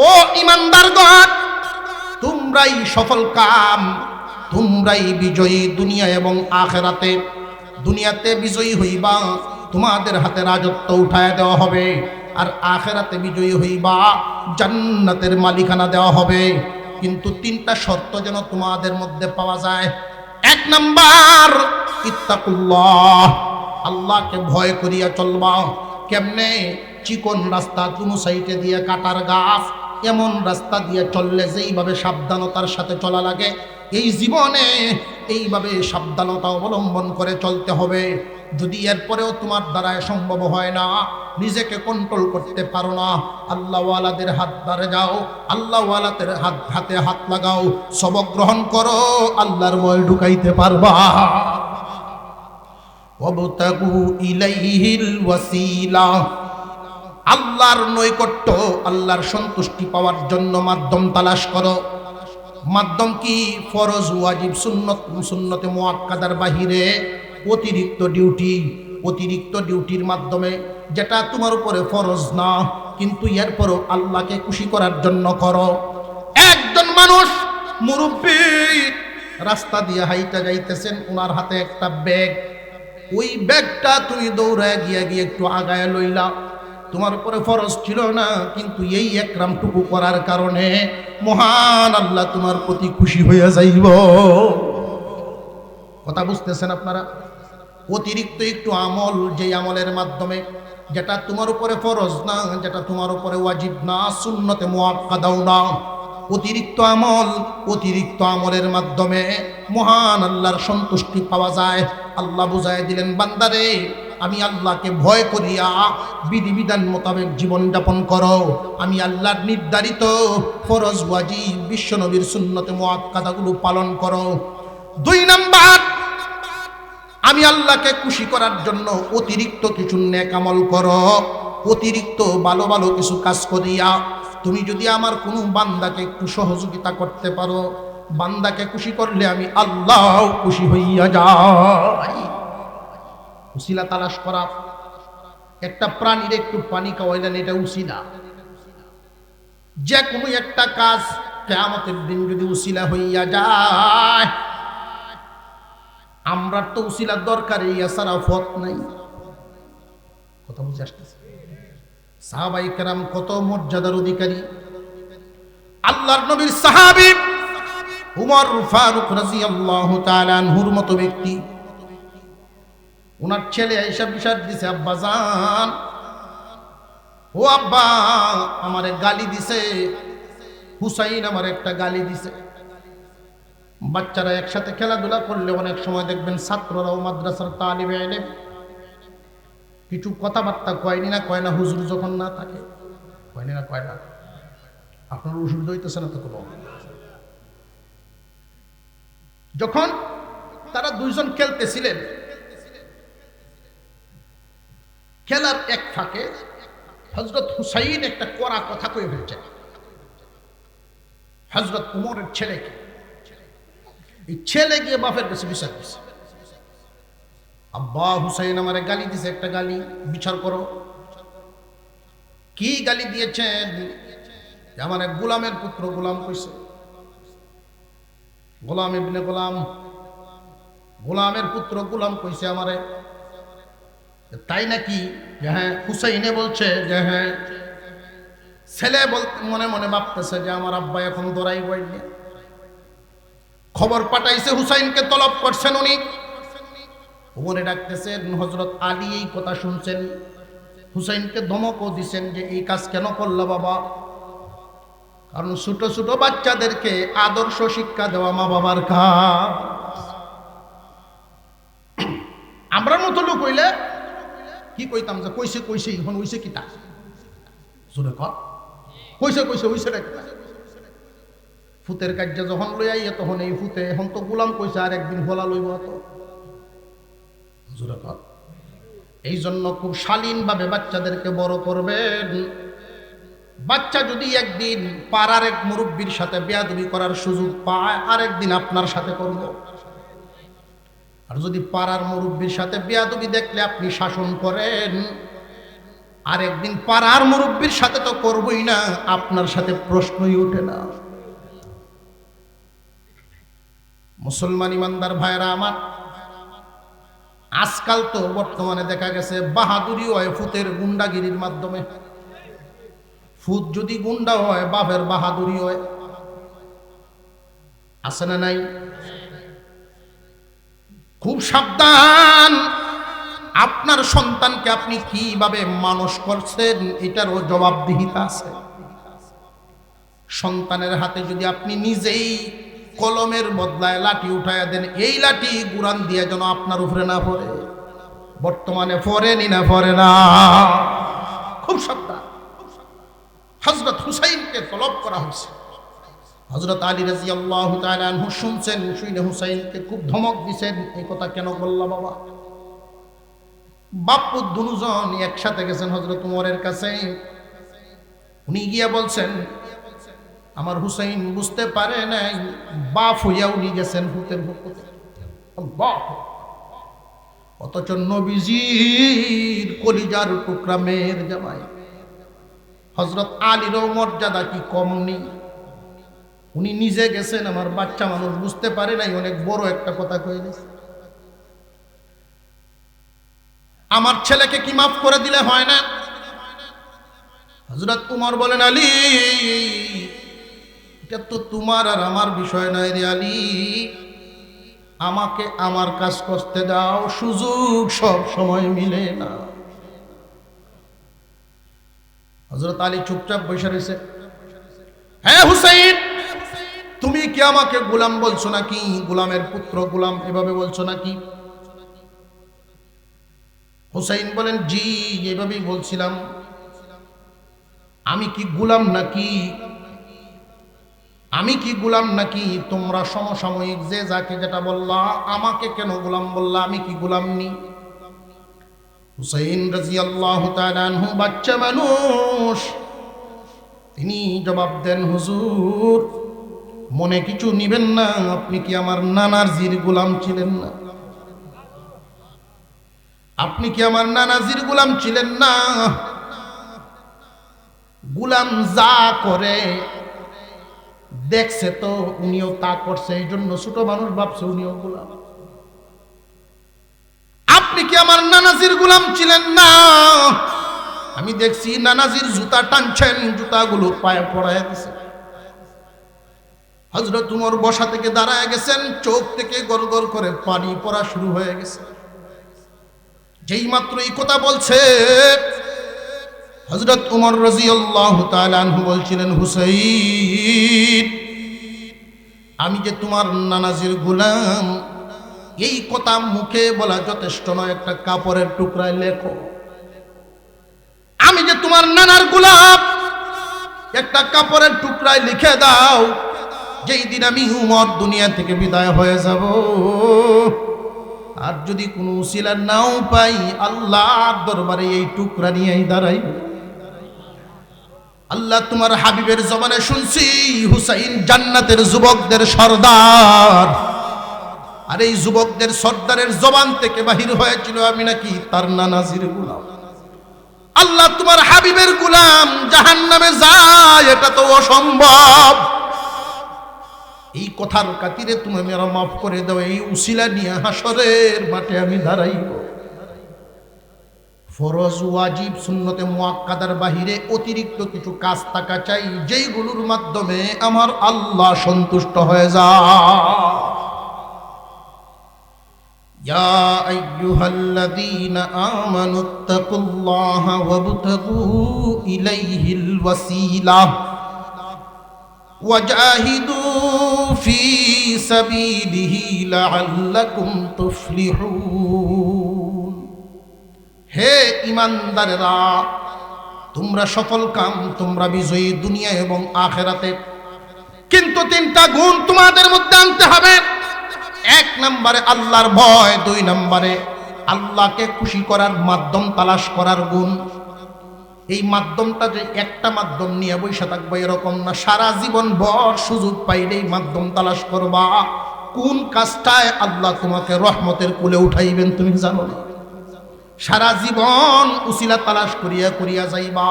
Speaker 1: ও ঈমানদারগণ, তোমরাই সফল কাম, তোমরাই বিজয়ী দুনিয়া এবং আখিরাতে। দুনিয়াতে বিজয়ী হইবা, তোমাদের হাতে রাজত্ব উঠায় দেওয়া হবে, আর আখিরাতে বিজয়ী হইবা, জান্নাতের মালিকানা দেওয়া হবে। কিন্তু 3টা শর্ত যেন তোমাদের মধ্যে পাওয়া যায়। 1 নাম্বার, ইত্তাকুল্লাহ, আল্লাহকে ভয় করিয়া চলবা। কেমনে? চিকন রাস্তা, কোনো সাইডে দিয়ে কাটার গাছ, এমন রাস্তা দিয়ে চললে যেইভাবে সাবধানতার সাথে চলা লাগে, এই জীবনে এইভাবে সাবধানতা অবলম্বন করে চলতে হবে। যদি এরপরেও তোমার দ্বারায় সম্ভব হয় না, নিজেকে কন্ট্রোল করতে পারো না, আল্লাহওয়ালাদের হাত ধরে যাও, আল্লাহওয়ালাদের হাতে হাত লাগাও, সবক গ্রহণ করো, আল্লাহর ভয় ঢুকাইতে পারবা। ওয়াবতাগু ইলাইহিল ওয়াসিলা, আল্লাহর নৈকট্য, আল্লাহর সন্তুষ্টি পাওয়ার জন্য মাধ্যম তালাশ করো। মাধ্যম কি? ফরজ, ওয়াজিব, সুন্নতে মুআক্কাদার বাহিরে অতিরিক্ত ডিউটি। অতিরিক্ত ডিউটির মাধ্যমে যেটা তোমার উপরে ফরজ না, কিন্তু এরপরও আল্লাহকে খুশি করার জন্য করো। একজন মানুষ মুরব্বী রাস্তা দিয়ে হাইটা যাইতেছেন, ওনার হাতে একটা ব্যাগ, ওই ব্যাগটা তুমি দৌড়ায় গিয়ে একটু আগায় লইলা, তোমার উপরে ফরজ ছিল না, কিন্তু এই একরামটুকু করার কারণে মহান আল্লাহ তোমার প্রতি খুশি হইয়া যাইব। কথা বুঝতেছেন আপনারা? অতিরিক্ত একটু আমল, যে আমলের মাধ্যমে যেটা তোমার উপরে ফরজ না, যেটা তোমার উপরে ওয়াজিব না, সুন্নতে মুআক্কাদাও না, অতিরিক্ত আমল, অতিরিক্ত আমলের মাধ্যমে মহান আল্লাহর সন্তুষ্টি পাওয়া যায়। আল্লাহ বুঝায় দিলেন, বান্দারে, আমি আল্লাহকে ভয় করিয়া বিধিবিধান মোতাবেক জীবনযাপন করো, আমি আল্লাহর নির্ধারিত ফরজ, ওয়াজিব, বিশ্বনবীর সুন্নতে মুআক্কাদাগুলো পালন করো। 2 নাম্বার, আমি আল্লাহকে খুশি করার জন্য অতিরিক্ত কিছু নেক আমল করো, অতিরিক্ত ভালো ভালো কিছু কাজ করিয়া তুমি যদি আমার কোনো বান্দাকে একটু সহযোগিতা করতে পারো, বান্দাকে খুশি করলে আমি আল্লাহ খুশি হইয়া যাই। উসিলা তালাশ করা, একটা প্রাণীর একটু পানি খাওয়াইলেন, এটা উসিলা। যে কোনো একটা কাজ কিয়ামতের দিন যদি উসিলা হইয়া যায়, আমরা তো উসিলার দরকার, ইয়া ছাড়া পথ নাই। কথা বুঝে আসতেছে? সাহাবায়ে কেরাম কত মর্যাদার অধিকারী। আল্লাহর নবীর সাহাবী উমর ফারুক রাদিয়াল্লাহু তাআলা আনহুর মতো ব্যক্তি, ওনার ছেলে আয়েশা বিষাদ দিছে, আব্বা জান, ও আব্বা আমারে গালি দিছে, হুসাইন আমার একটা গালি দিছে। বাচ্চারা একসাথে খেলাধুলা করলে অনেক সময় দেখবেন ছাত্ররাও মাদ্রাসার তালিবে ইলম কিছু কথাবার্তা কয়নি না কয় না, হুজুর যখন না থাকে কয়নি না কয় না। আপনার অসুবিধা হইতেছে না তো কোনো? যখন তারা দুইজন খেলতেছিলেন, খেলার এক ফাঁকে হযরত হুসাইন একটা কড়া কথা কয়ে ফেলছেন হযরত উমরের ছেলেকে। এই ছেলে গিয়ে বাপের কাছে বিচার দিছে, আব্বা হুসাইন আমারে গালি দিছে, একটা গালি বিচার করো। কি গালি দিয়েছেন? আমার এক গোলামের পুত্র গোলাম কইছে, গোলাম ইবনে গোলাম, গোলামের পুত্র গোলাম কইছে আমারে। তাই নাকি? যে হ্যাঁ। হুসাইনে বলছে যে হ্যাঁ। ছেলে মনে মনে ভাবতেছে যে আমার আব্বা এখন দৌড়াই বইলে। খবর পাঠাইছে, হুসাইনকে তলব করছেন উনি। ওমরে ডাকতেছেন, হযরত আলী এই কথা শুনছেন, হুসাইনকে ধমকও দিছেন যে এই কাজ কেন করলা বাবা? কারণ ছোট ছোট বাচ্চাদেরকে আদর্শ শিক্ষা দেওয়া মা বাবার কাজ। আমরা মতো লোক হইলে কি কইতাম যে কইছে কইছে এখন হইছে কিটা? জোরে কর, কইছে কইছে হইছে রে কিটা? ফুতের কার্য যখন লই আইয়ে তখন এই ফুতে এখন তো গোলাম কইছে আর একদিন ভোলা লইব তো। জোরে কর। এই জন্য খুব শালীনভাবে বাচ্চাদেরকে বড় করবেন। বাচ্চা যদি একদিন পাড়ার এক মুরব্বীর সাথে বেয়াদবি করার সুযোগ পায়, আরেকদিন আপনার সাথে করব। আর যদি পাড়ার মুরব্বীর সাথে বেয়াদবি দেখলে আপনি শাসন করেন, আরেকদিন পাড়ার মুরব্বীর সাথে তো করবই না, আপনার সাথে প্রশ্নই ওঠে না। মুসলমান ইমানদার ভাইরা আমার, আজকাল তো বর্তমানে দেখা গেছে বাহাদুরি হয় ফুতের গুন্ডাগিরির মাধ্যমে। ফুত যদি গুন্ডা হয়, বাপের বাহাদুরি হয়। আছে না নাই? খুব সাবধান। আপনার সন্তানকে আপনি কিভাবে মানুষ করছেন এটারও জবাবদিহিতা আছে। সন্তানের হাতে যদি আপনি নিজেই কলমের বদলায় লাঠি উঠাইয়া দেন, এই লাঠি গুরান দিয়ে যেন আপনার উপরে না পড়ে। বর্তমানে পড়েনি না পড়ে না? খুব সাবধান। হযরত হুসাইনকে তলব করা হয়েছে। হযরত আলী রাদিয়াল্লাহু তাআলা আনহু শুনছেন, শুনে হুসাইনকে খুব ধমক দিয়েছেন, এই কথা কেন বললা বাবা? বাপ্পু দুজন একসাথে গেছেন হযরত উমরের কাছে। উনি গিয়া বলছেন, আমার হুসাইন বুঝতে পারে নাই, বাপ হইয়া উনি গেছেন ভূতের ভূতে। বাপ অথচ নবীজির কলিজার টুকরা মেয়ের জামাই হযরত আলীরও মর্যাদা কি কম নেই? উনি নিজে গেছেন, আমার বাচ্চা মানুষ বুঝতে পারে নাই, অনেক বড় একটা কথা কয়ে গেছে। আমার ছেলেকে কি মাফ করে দিলে হয় না? হযরত উমর বলেন, আলী এটা তো তোমার আর আমার বিষয় নয় রে আলী, আমাকে আমার কাজ করতে দাও, সুযোগ সব সময় মিলে না। হযরত আলী চুপচাপ বসে রয়েছে। হ্যাঁ হুসাইন, তুমি কি আমাকে গোলাম বলছো নাকি? গোলামের পুত্র গোলাম এভাবে বলছো নাকি? হুসাইন বলেন, জি এভাবেই বলছিলাম। আমি কি গোলাম নাকি? আমি কি গোলাম নাকি? তোমরা সমসাময়িক যে যাকে যেটা বললা, আমাকে কেন গোলাম বললা? আমি কি গোলাম নি? হুসাইন রাদিয়াল্লাহু তাআলা আনহু বাচ্চা মানুষ, তিনি জবাব দেন, হুজুর মনে কিছু নিবেন না, আপনি কি আমার নানার জির গোলাম ছিলেন না? আপনি কি আমার নানাজির গোলাম ছিলেন না? গুলাম যা করে দেখছে তো উনিও তা করছে, এই জন্য ছোট মানুষ ভাবছে উনিও গোলাম। আপনি কি আমার নানাজির গোলাম ছিলেন না? আমি দেখছি নানাজির জুতা টানছেন, জুতাগুলো পায়ে পড়ায় দিছে। হযরত উমর বসা থেকে দাঁড়ায় গেছেন, চোখ থেকে গড়গড় করে পানি পড়া শুরু হয়ে গেছে। যেই মাত্র এই কথা বলছে, হযরত উমর রাদিয়াল্লাহু তাআলা আনহু বলছিলেন, হুসাইন, আমি যে তোমার নানাজির গোলাম, এই কথা মুখে বলা যথেষ্ট নয়, একটা কাপড়ের টুকরায় লেখো। আমি যে তোমার নানার গোলাম, একটা কাপড়ের টুকরায় লিখে দাও। যেই দিন আমি উমর দুনিয়া থেকে বিদায় হয়ে যাব, আর যদি কোনো উসিলা নাও পাই, আল্লাহর দরবারে এই টুকরা নিয়েই দাঁড়াই। আল্লাহ তোমার হাবিবের জবানে শুনছি, হুসাইন জান্নাতের যুবকদের সর্দার। আর এই যুবকদের সর্দারের জবান থেকে বাহির হয়েছিল, আমি নাকি তার নানাজির গোলাম। আল্লাহ তোমার হাবিবের গোলাম জাহান্নামে যায়, এটা তো অসম্ভব। এই কথার খাতিরে তুমি মেরা মাফ করে দাও, এই উসিলা নিয়ে হাসরের মাঠে আমি দাঁড়াইব। ফরজ, ওয়াজিব, সুন্নতে মুআক্কাদার বাহিরে অতিরিক্ত কিছু কাজ থাকা চাই, যেইগুলোর মাধ্যমে আমার আল্লাহ সন্তুষ্ট হয়ে যায়। ইয়া আইয়ুহাল্লাযীনা আমানুত্তাকুল্লাহা ওয়াবতাগু ইলাইহিল ওয়াসিলাহ ওয়াজাহিদু ফি সাবিলিহি লাআল্লাকুম তুফলিহুন। হে ঈমানদারেরা, তোমরা সফল কাম, তোমরা বিজয়ী দুনিয়া এবং আখিরাতে। কিন্তু তিনটা গুণ তোমাদের মধ্যে আনতে হবে। এক নম্বরে আল্লাহর ভয়, দুই নম্বরে আল্লাহকে খুশি করার মাধ্যম তালাশ করার গুণ। এই মাধ্যমটা যে একটা মাধ্যম নিয়ে বসে থাকবো এরকম না, সারা জীবন ভর সুযোগ পাইলেই মাধ্যম তালাশ করবা। কোন কাজটায় আল্লাহ তোমাকে রহমতের কোলে উঠাইবেন তুমি জানো না, সারা জীবন উসিলা তালাশ করিয়া করিয়া যাইবা।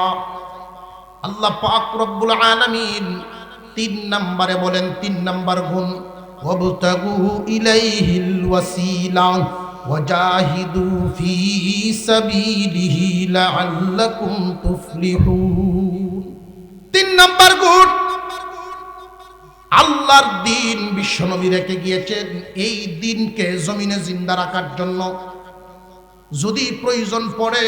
Speaker 1: আল্লাহ পাক রব্বুল আলামিন তিন নম্বরে বলেন, তিন নম্বর গুণ, ওয়াবতাগু ইলাইহিল ওয়াসিলা ওয়াজাহিদু ফি সাবিলিহি লাআল্লাকুম তুফলিহুন। তিন নম্বর গুণ, আল্লাহর দ্বীন বিশ্বনবী রেখে গিয়েছেন, এই দ্বীনকে জমিনে জিন্দা রাখার জন্য যদি প্রয়োজন পড়ে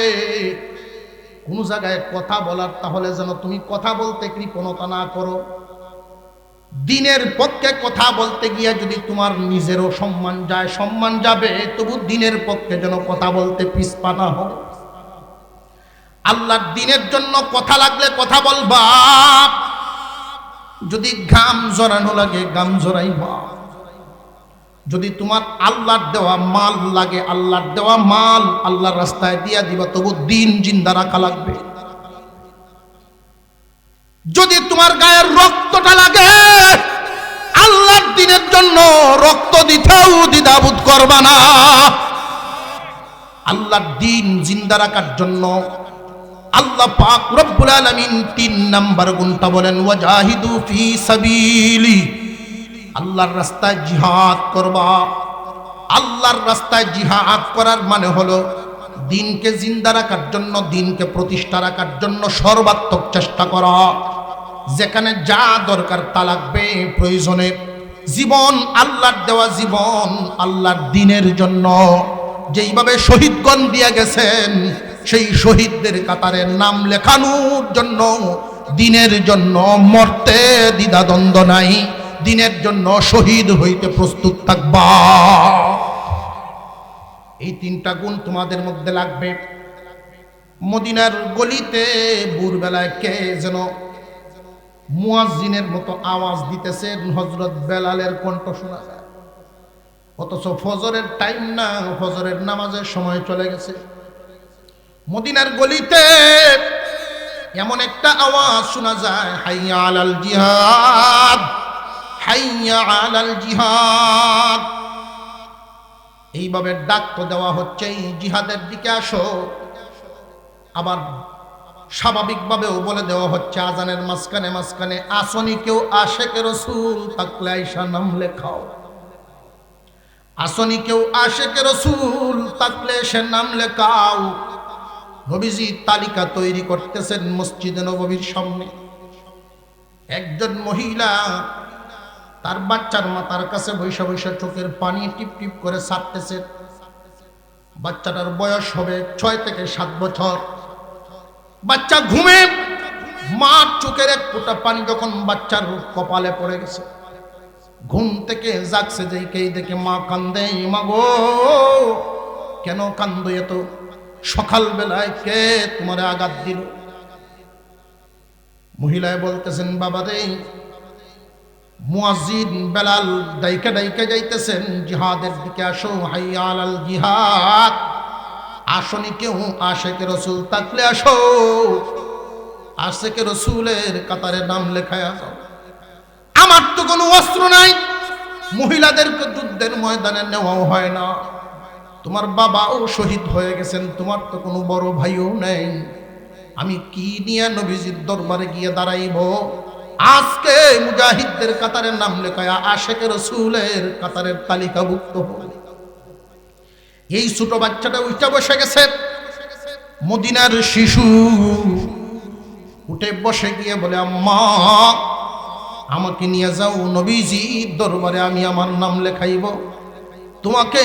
Speaker 1: কোন জায়গায় কথা বলার, তাহলে যেন তুমি কথা বলতে কৃপণতা না করো। দ্বীনের পক্ষে কথা বলতে গিয়ে যদি তোমার নিজেরও সম্মান যায়, সম্মান যাবে, তবু দ্বীনের পক্ষে যেন কথা বলতে পিছপা না হও। আল্লাহর দ্বীনের জন্য কথা লাগলে কথা বলবা, যদি ঘাম জড়ানো লাগে ঘাম জড়াইবা, যদি তোমার আল্লাহর দেওয়া মাল লাগে, আল্লাহর দেওয়া মাল আল্লাহর রাস্তায় দিয়া দিবা, তবু দ্বীন জিন্দা রাখা লাগবে। যদি তোমার গায়ের রক্তটা লাগে আল্লাহর দ্বীনের জন্য, রক্ত দিতেও দ্বিধাবোধ করবা না। আল্লাহর দ্বীন জিন্দা রাখার জন্য আল্লাহ পাক রব্বুল আলামিন তিন নাম্বার গুণটা বলেন, ওয়াজাহিদু ফি সাবিলি, আল্লাহর রাস্তায় জিহাদ করবা। আল্লাহর রাস্তায় জিহাদ করার মানে হলো দ্বীনকে জিন্দা রাখার জন্য, দ্বীনকে প্রতিষ্ঠা রাখার জন্য সর্বাত্মক চেষ্টা করা। যেখানে যা দরকার তা লাগবে, প্রয়োজনে জীবন, আল্লাহর দেওয়া জীবন আল্লাহর দ্বীনের জন্য। যেইভাবে শহীদগণ দিয়ে গেছেন, সেই শহীদদের কাতারে নাম লেখানোর জন্য, দ্বীনের জন্য মরতে দ্বিধাদ্বন্দ্ব নাই, দ্বীনের জন্য শহীদ হইতে প্রস্তুত থাকবা। এই তিনটা গুণ তোমাদের মধ্যে লাগবে। মদিনার গলিতে ভোরবেলায় কে যেন মুয়াজ্জিনের মতো আওয়াজ দিতেছেন, হযরত বেলালের কণ্ঠ শোনা যায়। অথচ ফজরের টাইম না, ফজরের নামাজের সময় চলে গেছে। মদিনার গলিতে এমন একটা আওয়াজ শোনা যায়, হাইয়া আলাল জিহাদ, হাইয়া আলাল জিহাদ। এইভাবে ডাক তো দেওয়া হচ্ছে, এই জিহাদের দিকে আসো। আবার স্বাভাবিকভাবেও বলে দেওয়া হচ্ছে আজানের মাঝখানে মাঝখানে, আসনি কেউ আশেকে রসুল থাকলে আইসা নাম লেখাও। আসনি কেউ আশেকে রসুল থাকলে সে নাম লেখাও। নবীজি তালিকা তৈরি করতেছেন মসজিদে নববীর সামনে। একজন মহিলা তার বাচ্চার মাথার কাছে বৈশা বৈশা চোখের পানি টিপ টিপ করে ছাড়তেছে। বাচ্চাটার বয়স হবে 6 থেকে 7 বছর। বাচ্চা ঘুমে, মার চোখের এক ফোঁটা পানি যখন বাচ্চার কপালে পড়ে গেছে, ঘুম থেকে জাগছে যেই দেখে মা কান্দে। মা গো, কেন কান্দো এত সকাল বেলায়? কে তোমারে আঘাত দিল? মহিলায় বলতেছেন, বাবা রে, মুয়াজ্জিন বেলাল ডাইকা ডাইকা যাইতেছেন জিহাদের দিকে, আসো, হাইয়া আলাল জিহাদ। আসনি কেউ আশেকে রসুল থাকলে আসো, আশেকে রসুলের কাতারে নাম লেখায় যাও। আমার তো কোনো অস্ত্র নাই, মহিলাদেরকে যুদ্ধের ময়দানে নেওয়াও হয় না। তোমার বাবাও শহীদ হয়ে গেছেন, তোমার তো কোনো বড় ভাইও নেই। আমি কি নিয়ে নবীজির দরবারে গিয়ে দাঁড়াইব? আজকে মুজাহিদদের কাতারের নাম লেখায় আশেকে রসুলের কাতারের তালিকাভুক্ত হল। এই ছোট বাচ্চাটা উঠে বসে গেছে। মদিনার শিশু উঠে বসে গিয়ে বলে, আম্মা, আমাকে নিয়ে যাও নবীজির দরবারে, আমি আমার নাম লেখাইব। তোমাকে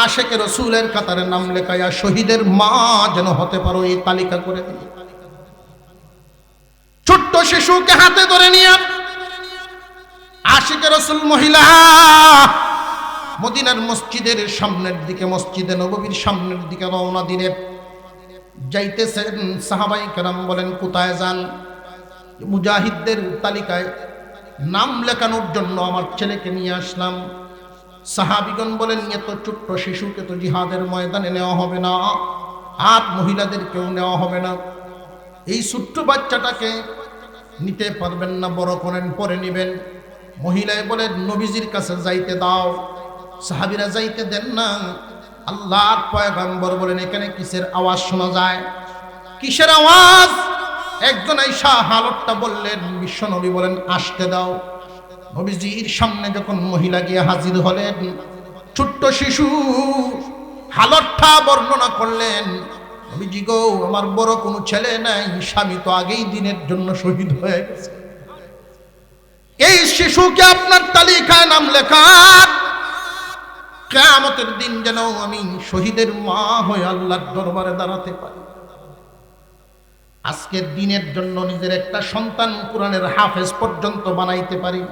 Speaker 1: আশেকে রসুলের কাতারে নাম লেখাইয়া শহীদের মা যেন হতে পারো, এই তালিকা করে দিল। ছোট্ট শিশুকে হাতে ধরে নিয়ে আশেকে রসুল মহিলা মদিনার মসজিদের সামনের দিকে, মসজিদে নববীর সামনের দিকে রওনা দিলেন। যাইতেছেন, সাহাবাই কেরাম বলেন, কোথায় যান? মুজাহিদদের তালিকায় নাম লেখানোর জন্য আমার ছেলেকে নিয়ে আসলাম। সাহাবিগণ বলেন, এত ছোট্ট শিশুকে তো জিহাদের ময়দানে নেওয়া হবে না, আর মহিলাদেরকেও নেওয়া হবে না। এই ছোট্ট বাচ্চাটাকে নিতে পারবেন না, বড় করেন, পরে নিবেন। মহিলায় বলেন, নবীজির কাছে যাইতে দাও। সাহাবীরা যাইতে দেন না। আল্লাহর পয়গম্বর বলেন, এখানে কিসের আওয়াজ শোনা যায়? কিসের আওয়াজ? একজন আইসা হালতটা বললেন। বিশ্বনবী বলেন, আসতে দাও। নবীজির সামনে যখন মহিলা গিয়ে হাজির হলেন, ছোট্ট শিশু হালতটা বর্ণনা করলেন। নবীজি গো, আমার বড় কোনো ছেলে নাই, স্বামী তো আগেই দিনের জন্য শহীদ হয়ে গেছে। এই শিশুকে আপনার তালিকায় নাম লেখান, কিয়ামতের দিন যেন আমি শহীদের মা হয়ে আল্লাহর দরবারে দাঁড়াতে পারি। আজকের দিনের জন্য নিজের একটা সন্তান কোরআনের হাফেজ পর্যন্ত বানাইতে পারি,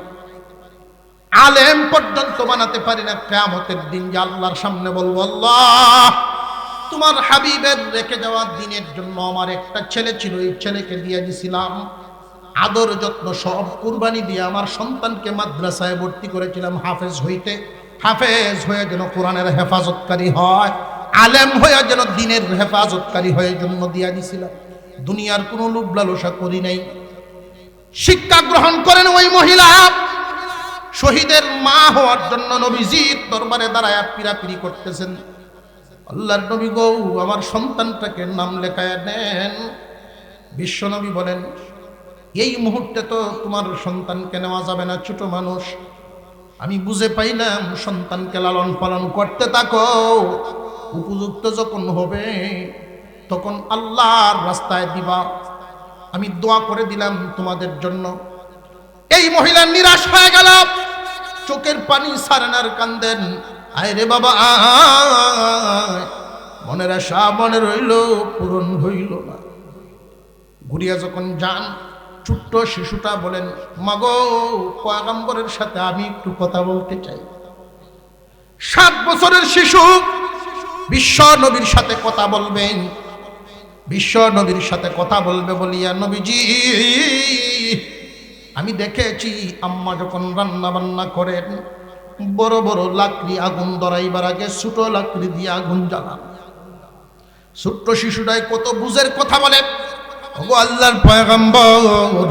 Speaker 1: আলেম পর্যন্ত বানাতে পারি না। কিয়ামতের দিন যে আল্লাহর সামনে বলবো, আল্লাহ, তোমার হাবিবের রেখে যাওয়া দিনের জন্য আমার একটা ছেলে ছিল, এই ছেলেকে দিয়ে দিছিলাম, আদর যত্ন সব কুরবানি দিয়ে আমার সন্তানকে মাদ্রাসায় ভর্তি করেছিলাম হাফেজ হইতে। হাফেজ হয়ে যেন কোরআনের হেফাজতকারী হয়, আলেম হয়ে যেন দিনের হেফাজতকারী হয়ে জন্য দিয়া দিছিলাম। দুনিয়ার কোনো লোভ লালসা করি নাই। শিক্ষা গ্রহণ করেন ওই মহিলা, শহীদের মা হওয়ার জন্য নবীজির দরবারে দাঁড়ায় পিরাপিরি করতেছেন। আল্লাহর নবী গো, আমার সন্তানটাকে নাম লেখায় নেন। বিশ্বনবী বলেন, এই মুহূর্তে তো তোমার সন্তানকে নেওয়া যাবে না, ছোট মানুষ। আমি বুঝে পাইলাম, সন্তানকে লালন পালন করতে থাকো, উপযুক্ত যখন হবে তখন আল্লাহর রাস্তায় দিবা। আমি দোয়া করে দিলাম তোমাদের জন্য। এই মহিলা নিরাশ হয়ে গেল, চোখের পানি সারেনার কান্দেন। আয় রে বাবা, মনের আশা মনে রইল, পূরণ হইল না। ঘুরিয়া যখন যান, ছোট্ট শিশুটা বলেন, মাগো, পয়গম্বরের সাথে আমি একটু কথা বলতে চাই। 7 বছরের শিশু বিশ্ব নবীর সাথে কথা বলবেন, বিশ্ব নবীর সাথে কথা বলবে বলিয়া, নবীজি, আমি দেখেছি আম্মা যখন রান্না বান্না করেন, বড় বড় লাকড়ি আগুন ধরাইবার আগে ছোট লাকড়ি দিয়ে আগুন জ্বালান। ছোট্ট শিশুটাই কত বুঝের কথা বলে। ওগো আল্লাহর পয়গম্বর,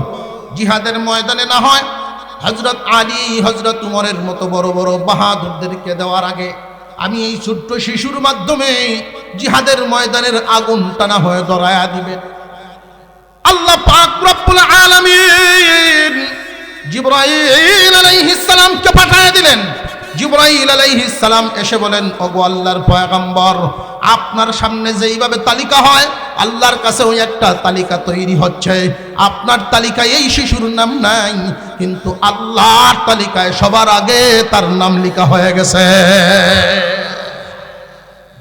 Speaker 1: জিহাদের ময়দানে না হয় হযরত আলী, হযরত উমরের মতো বড় বড় বাহাদুরদেরকে দেওয়ার আগে আমি এই ছোট্ট শিশুর মাধ্যমে জিহাদের ময়দানের আগুন টানা হয়ে ধরায়া দিবেন। আল্লাহ পাক রব্বুল আলামিন জিবরাইল আলাইহিস সালামকে পাঠিয়ে দিলেন। জিবরাইল আলাইহিস সালাম এসে বলেন, ওগো আল্লাহর পয়গম্বর, আপনার সামনে যেইভাবে তালিকা হয় আল্লাহর কাছে ওই একটা তালিকা তৈরি হচ্ছে। আপনার তালিকায় এই শিশুর নাম নাই, কিন্তু আল্লাহর তালিকায় সবার আগে তার নাম লেখা হয়ে গেছে।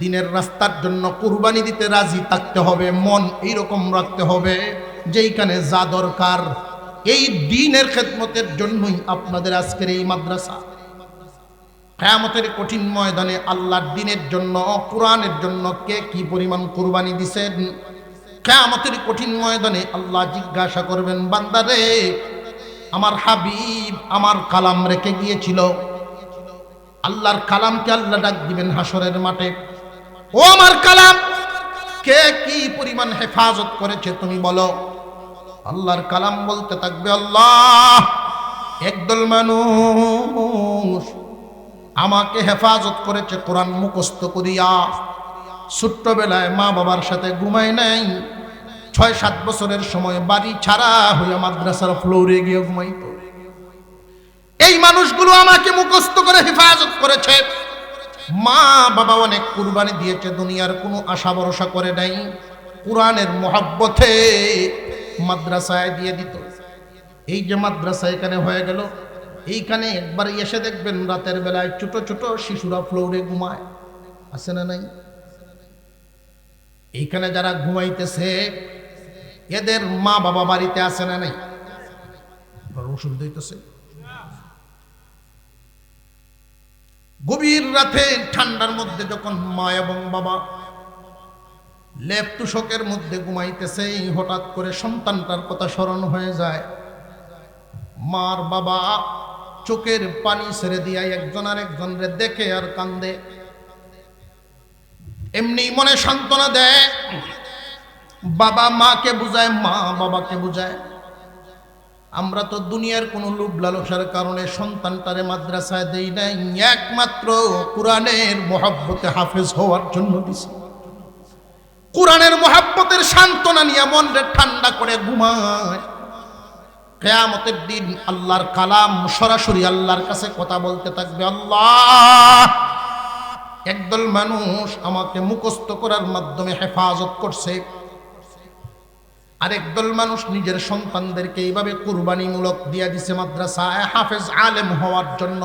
Speaker 1: দিনের রাস্তার জন্য কুরবানি দিতে রাজি থাকতে হবে, মন এইরকম রাখতে হবে যেইখানে যা দরকার এই দ্বীনের খেদমতের জন্যই আপনাদের আজকের এই মাদ্রাসা। কিয়ামতের কঠিন ময়দানে আল্লাহর দ্বীনের জন্য, কোরআনের জন্য কে কি পরিমাণ কুরবানি দিবেন, কিয়ামতের কঠিন ময়দানে আল্লাহ জিজ্ঞাসা করবেন, বান্দারে আমার হাবিব আমার কালাম রেখে গিয়েছিল। আল্লাহর কালামকে আল্লাহ ডাক দিবেন হাসরের মাঠে, ও আমার কালাম কে কি পরিমাণ হেফাজত করেছে তুমি বলো। আল্লাহর কালাম বলতে থাকবে, আল্লাহ একদল মানুষ আমাকে হেফাজত করেছে কোরআন মুখস্থ করিয়া, ছোট্টবেলায় মা বাবার সাথে ঘুমায় নাই, 6-7 বছরের সময় বাড়ি ছাড়া হইয়া মাদ্রাসার ফ্লোরে গিয়ে ঘুমাইত। এই মানুষগুলো আমাকে মুখস্থ করে হেফাজত করেছে। মা বাবা অনেক কুরবানি দিয়েছে, দুনিয়ার কোনো আশা ভরসা করে নাই, কোরআনের মহব্বতে মাদ্রাসায় দিয়ে দিত। এই যে মাদ্রাসা এখানে হয়ে গেল, এইখানে একবার এসে দেখবেন রাতের বেলায় ছোট ছোট শিশুরা ফ্লোরে ঘুমায়, আছে না নাই? এইখানে যারা ঘুমাইতেছে এদের মা বাবা বাড়িতে আছে না নাই? ওষুধ দিতেছে। গভীর রাতে ঠান্ডার মধ্যে যখন মা এবং বাবা লেপ তুষকের মধ্যে ঘুমাইতেছে, হঠাৎ করে সন্তানটার কথা স্মরণ হয়ে যায়। মার বাবা চোখের পানি ছেড়ে দিয়া একজন আর একজনরে দেখে আর কান্দে। এমনি মনে সান্ত্বনা দেয়, বাবা মাকে বুঝায়, মা বাবাকে বুঝায়। আমরা তো দুনিয়ার কোনো লোভ লালসার কারণে সন্তানটারে মাদ্রাসায় দেই নাই, একমাত্র কোরআনের মহব্বতে হাফেজ হওয়ার জন্য দিছি। কোরআনের মহব্বতের সান্ত্বনা নিয়ে মনরে ঠান্ডা করে ঘুমায়। কিয়ামতের দিন আল্লাহর কালাম সরাসরি আল্লাহর কাছে কথা বলতে থাকবে, আল্লাহ একদল মানুষ আমাকে মুখস্থ করার মাধ্যমে হেফাজত করছে, আরেকদল মানুষ নিজের সন্তানদেরকে এইভাবে কুরবানিমূলক দিয়ে দিছে মাদ্রাসায় হাফেজ আলেম হওয়ার জন্য।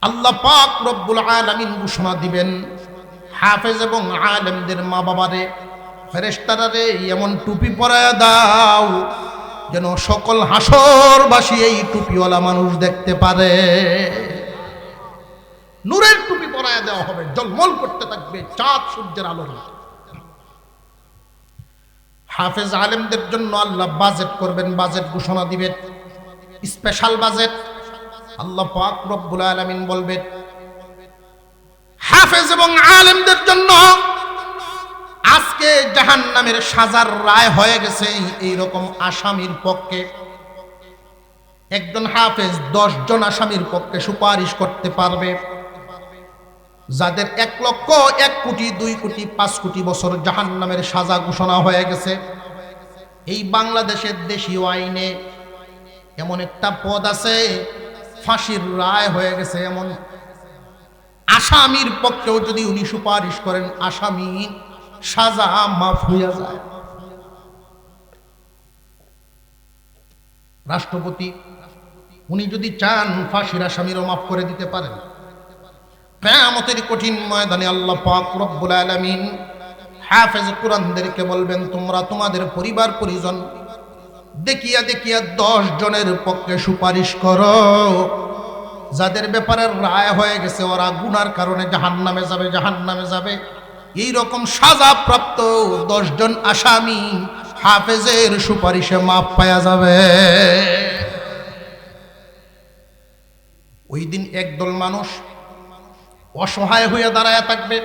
Speaker 1: আল্লাহ পাক রব্বুল আলামিন ঘোষণা দিবেন, হাফেজ এবং আলেমদের মা বাবারে, ফেরেশতারে এমন টুপি পরায়া দাও যেন সকল হাসরবাসী এই টুপিওয়ালা মানুষ দেখতে পারে। নূরের টুপি পরায়া দেওয়া হবে, ঝলমল করতে থাকবে চাঁদ সূর্যের আলোর মতো। হাফেজ আলেমদের জন্য আল্লাহ বাজেট করবেন, বাজেট ঘোষণা দিবেন, স্পেশাল বাজেট। আল্লাহ পাক রব্বুল আলামিন বলবেন, হাফেজ এবং আলেমদের জন্য আজকে জাহান্নামের সাজার রায় হয়ে গেছে। এই রকম আসামির পক্ষে একজন হাফেজ 10 জন আসামির পক্ষে সুপারিশ করতে পারবে, যাদের 1 লক্ষ 1 কোটি 2 কোটি 5 কোটি বছর জাহান্নামের সাজা ঘোষণা হয়ে গেছে। এই বাংলাদেশের দেশীয় আইনে এমন একটা পদ আছে, ফাঁসির রায় হয়ে গেছে, এমন আসামির পক্ষেও যদি উনি সুপারিশ করেন আসামি সাজা মাফ হইয়া যায়। রাষ্ট্রপতি উনি যদি চান ফাঁসির আসামিরও মাফ করে দিতে পারেন। কিয়ামতের কঠিন ময়দানে আল্লাহ পাক রব্বুল আলামিন হাফেজ কোরআনদেরকে বলবেন, তোমরা তোমাদের পরিবার পরিজন দেখিয়া দেখিয়া 10 জনের পক্ষে সুপারিশ করো, যাদের ব্যাপারে রায় হয়ে গেছে ওরা গুনার কারণে জাহান্নামে যাবে, জাহান্নামে যাবে। এই রকম সাজা প্রাপ্ত 10 জন আসামি হাফেজের সুপারিশে মাফ পাওয়া যাবে। ওই দিন একদল মানুষ অসহায় হইয়া দাঁড়ায় থাকবে,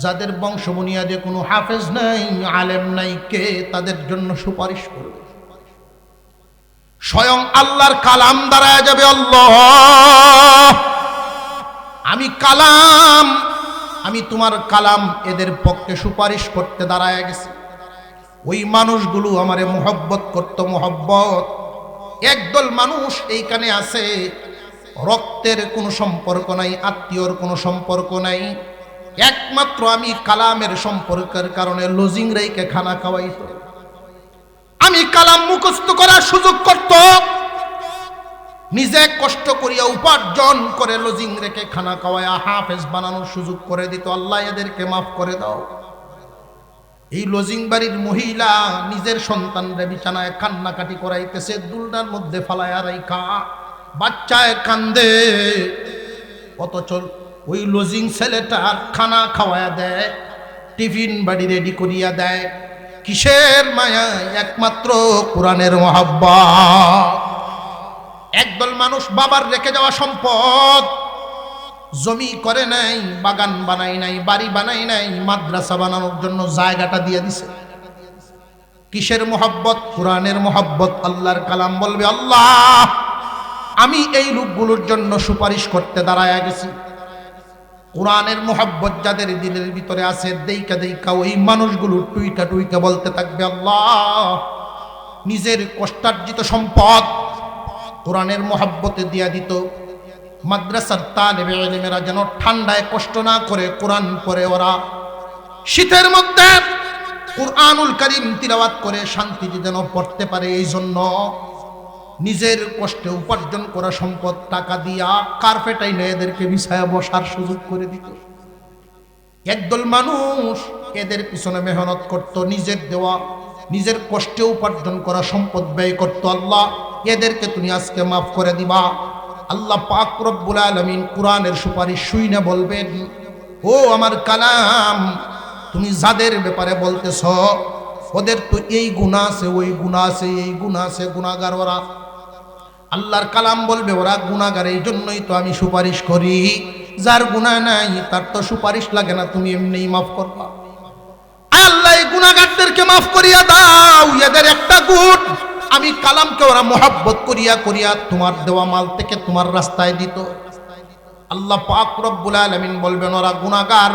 Speaker 1: যাদের বংশ বুনিয়াদে কোনো হাফেজ নাই, আলেম নাই, কে তাদের জন্য সুপারিশ করবে? স্বয়ং আল্লাহর কালাম দাঁড়ায় যাবে, আল্লাহ আমি কালাম, আমি তোমার কালাম এদের পক্ষে সুপারিশ করতে দাঁড়ায় গেছি। ওই মানুষগুলো আমারে মোহব্বত করত, মোহব্বত। একদল মানুষ এইখানে আছে, রক্তের কোনো সম্পর্ক নাই, আত্মীয়র কোনো সম্পর্ক নাই, একমাত্র আমি কালামের সম্পর্কের কারণে লজিং রেখে খানা খাওয়াইত। আমি কালাম মুখস্থ করার সুযোগ করত, নিজে কষ্ট করিয়া উপার্জন করে লজিং রেখে খানা খাওয়াইয়া হাফেজ বানানোর সুযোগ করে দিত। আল্লাহ এদেরকে মাফ করে দাও। এই লজিং বাড়ির মহিলা নিজের সন্তানরে বিছানায় কান্নাকাটি করাইতেছে, দুলনার মধ্যে ফালায়া রাইখা, বাচ্চায় কান্দে, অথচ ওই লজিং ছেলেটার খানা খাওয়ায়া দেয়, টিফিন বাড়ি রেডি করিয়া দেয়। কিসের মায়া? একমাত্র কোরআনের মহব্বত। একদল মানুষ বাবার রেখে যাওয়া সম্পদ জমি করে নাই, বাগান বানাই নাই, বাড়ি বানাই নাই, মাদ্রাসা বানানোর জন্য জায়গাটা দিয়ে দিছে। কিসের মহব্বত? কোরআনের মহব্বত। আল্লাহর কালাম বলবে, আল্লাহ আমি এই লোকগুলোর জন্য সুপারিশ করতে দাঁড়ায়া গেছি। কোরআনের মহব্বত যাদের দিলের ভিতরে আছে, দেইকা দেইকা ওই মানুষগুলো টুইকা টুইকা বলতে থাকবে, আল্লাহ নিজের কষ্টার্জিত সম্পদ কোরআনের মহব্বতে দিয়া দিত। মাদ্রাসার তালেবে ইলমেরা যেন ঠান্ডায় কষ্ট না করে কোরআন পড়ে, ওরা শীতের মধ্যে কুরআনুল কারীম তিলাওয়াত করে শান্তিতে যেন পড়তে পারে, এই জন্য নিজের কষ্টে উপার্জন করা সম্পদ টাকা দিয়া কার্পেট আইনে এদেরকে বিছায়া বসার সুযোগ করে দিত। একদল মানুষ এদের পিছনে মেহনত করত, নিজের দেওয়া নিজের কষ্টে উপার্জন করা সম্পদ ব্যয় করত। আল্লাহ এদেরকে তুমি আজকে মাফ করে দিবা। আল্লাহ পাক রব্বুল আলামিন কোরআনের সুপারিশ শুইনা বলবেন, ও আমার কালাম, তুমি যাদের ব্যাপারে বলতেছ ওদের তো এই গুনাহ আছে, ওই গুনাহ আছে, এই গুনাহ আছে, গুনাহগার ওরা। আল্লাহর কালাম বলবে, ওরা গুনাহগার, এই জন্যই তো আমি সুপারিশ করি। যার গুনাহ নাই তার তো সুপারিশ লাগে না, তুমি এমনিই মাফ করবা। আল্লাহ এই গুনাহগারদেরকে মাফ করিয়া দাও। এদের একটা গুণ, আমি কালামকে ওরা মোহাব্বত করিয়া করিয়া তোমার দেওয়া মাল থেকে তোমার রাস্তায় দিত। আল্লাহ পাক রব্বুল আলামিন বলবেন, ওরা গুনাহগার।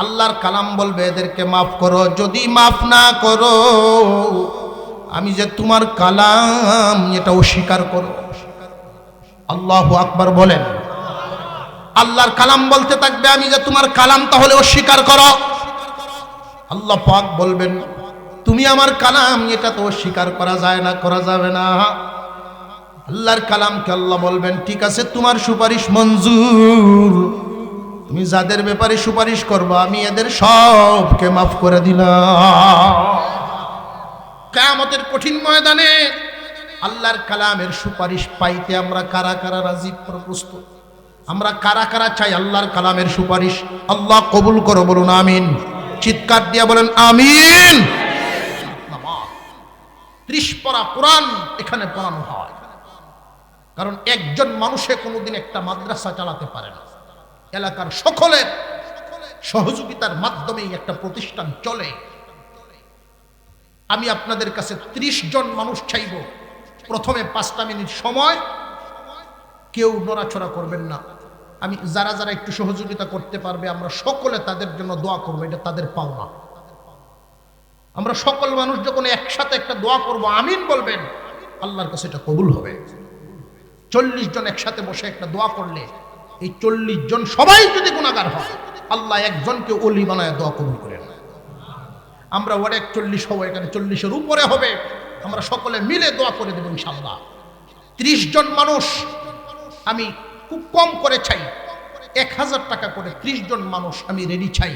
Speaker 1: আল্লাহর কালাম বলবে, এদেরকে মাফ করো। যদি মাফ না করো, আমি যে তোমার কালাম এটা অস্বীকার করো। আল্লাহু আকবার বলেন। আল্লাহর কালাম বলতে থাকবে, আমি যে তোমার কালাম তাহলে অস্বীকার করো। আল্লাহ পাক বলবেন, তুমি আমার কালাম এটা তো অস্বীকার করা যায় না, করা যাবে না। আল্লাহর কালামকে আল্লাহ বলবেন, ঠিক আছে তোমার সুপারিশ মঞ্জুর, তুমি যাদের ব্যাপারে সুপারিশ করবা আমি এদের সবকে মাফ করে দিলাম। কিয়ামতের কঠিন ময়দানে আল্লাহর কালামের সুপারিশ পাইতে আমরা কারা কারা রাজি প্রস্তুত? আমরা কারা কারা চাই আল্লাহর কালামের সুপারিশ? আল্লাহ কবুল করো, বলুন আমিন। চিৎকার দিয়ে বলেন আমিন। 30 পারা কোরআন এখানে পড়ানো হয়, কারণ একজন মানুষে কোনোদিন একটা মাদ্রাসা চালাতে পারে না। এলাকার সকলের সহযোগিতার মাধ্যমেই একটা প্রতিষ্ঠান চলে। আমি আপনাদের কাছে 30 জন মানুষ চাইব, প্রথমে 5টা মিনিট সময়, কেউ নড়াচড়া করবেন না। আমি যারা যারা একটু সহযোগিতা করতে পারবে আমরা সকলে তাদের জন্য দোয়া করবো, এটা তাদের পাওনা। আমরা সকল মানুষ যখন একসাথে একটা দোয়া করব, আমিন বলবেন, আল্লাহর কাছে এটা কবুল হবে। 40 জন একসাথে বসে একটা দোয়া করলে, এই 40 জন সবাই যদি গুনাহগার হয়, আল্লাহ একজনকে ওলি বানায় দোয়া কবুল করেন। আমরা ওর 41 হবো, এখানে 40-এর উপরে হবে, আমরা সকলে মিলে দোয়া করে দেব ইনশাআল্লাহ। 30 জন মানুষ আমি খুব কম করে চাই, 1000 টাকা করে 30 জন মানুষ আমি রেডি চাই।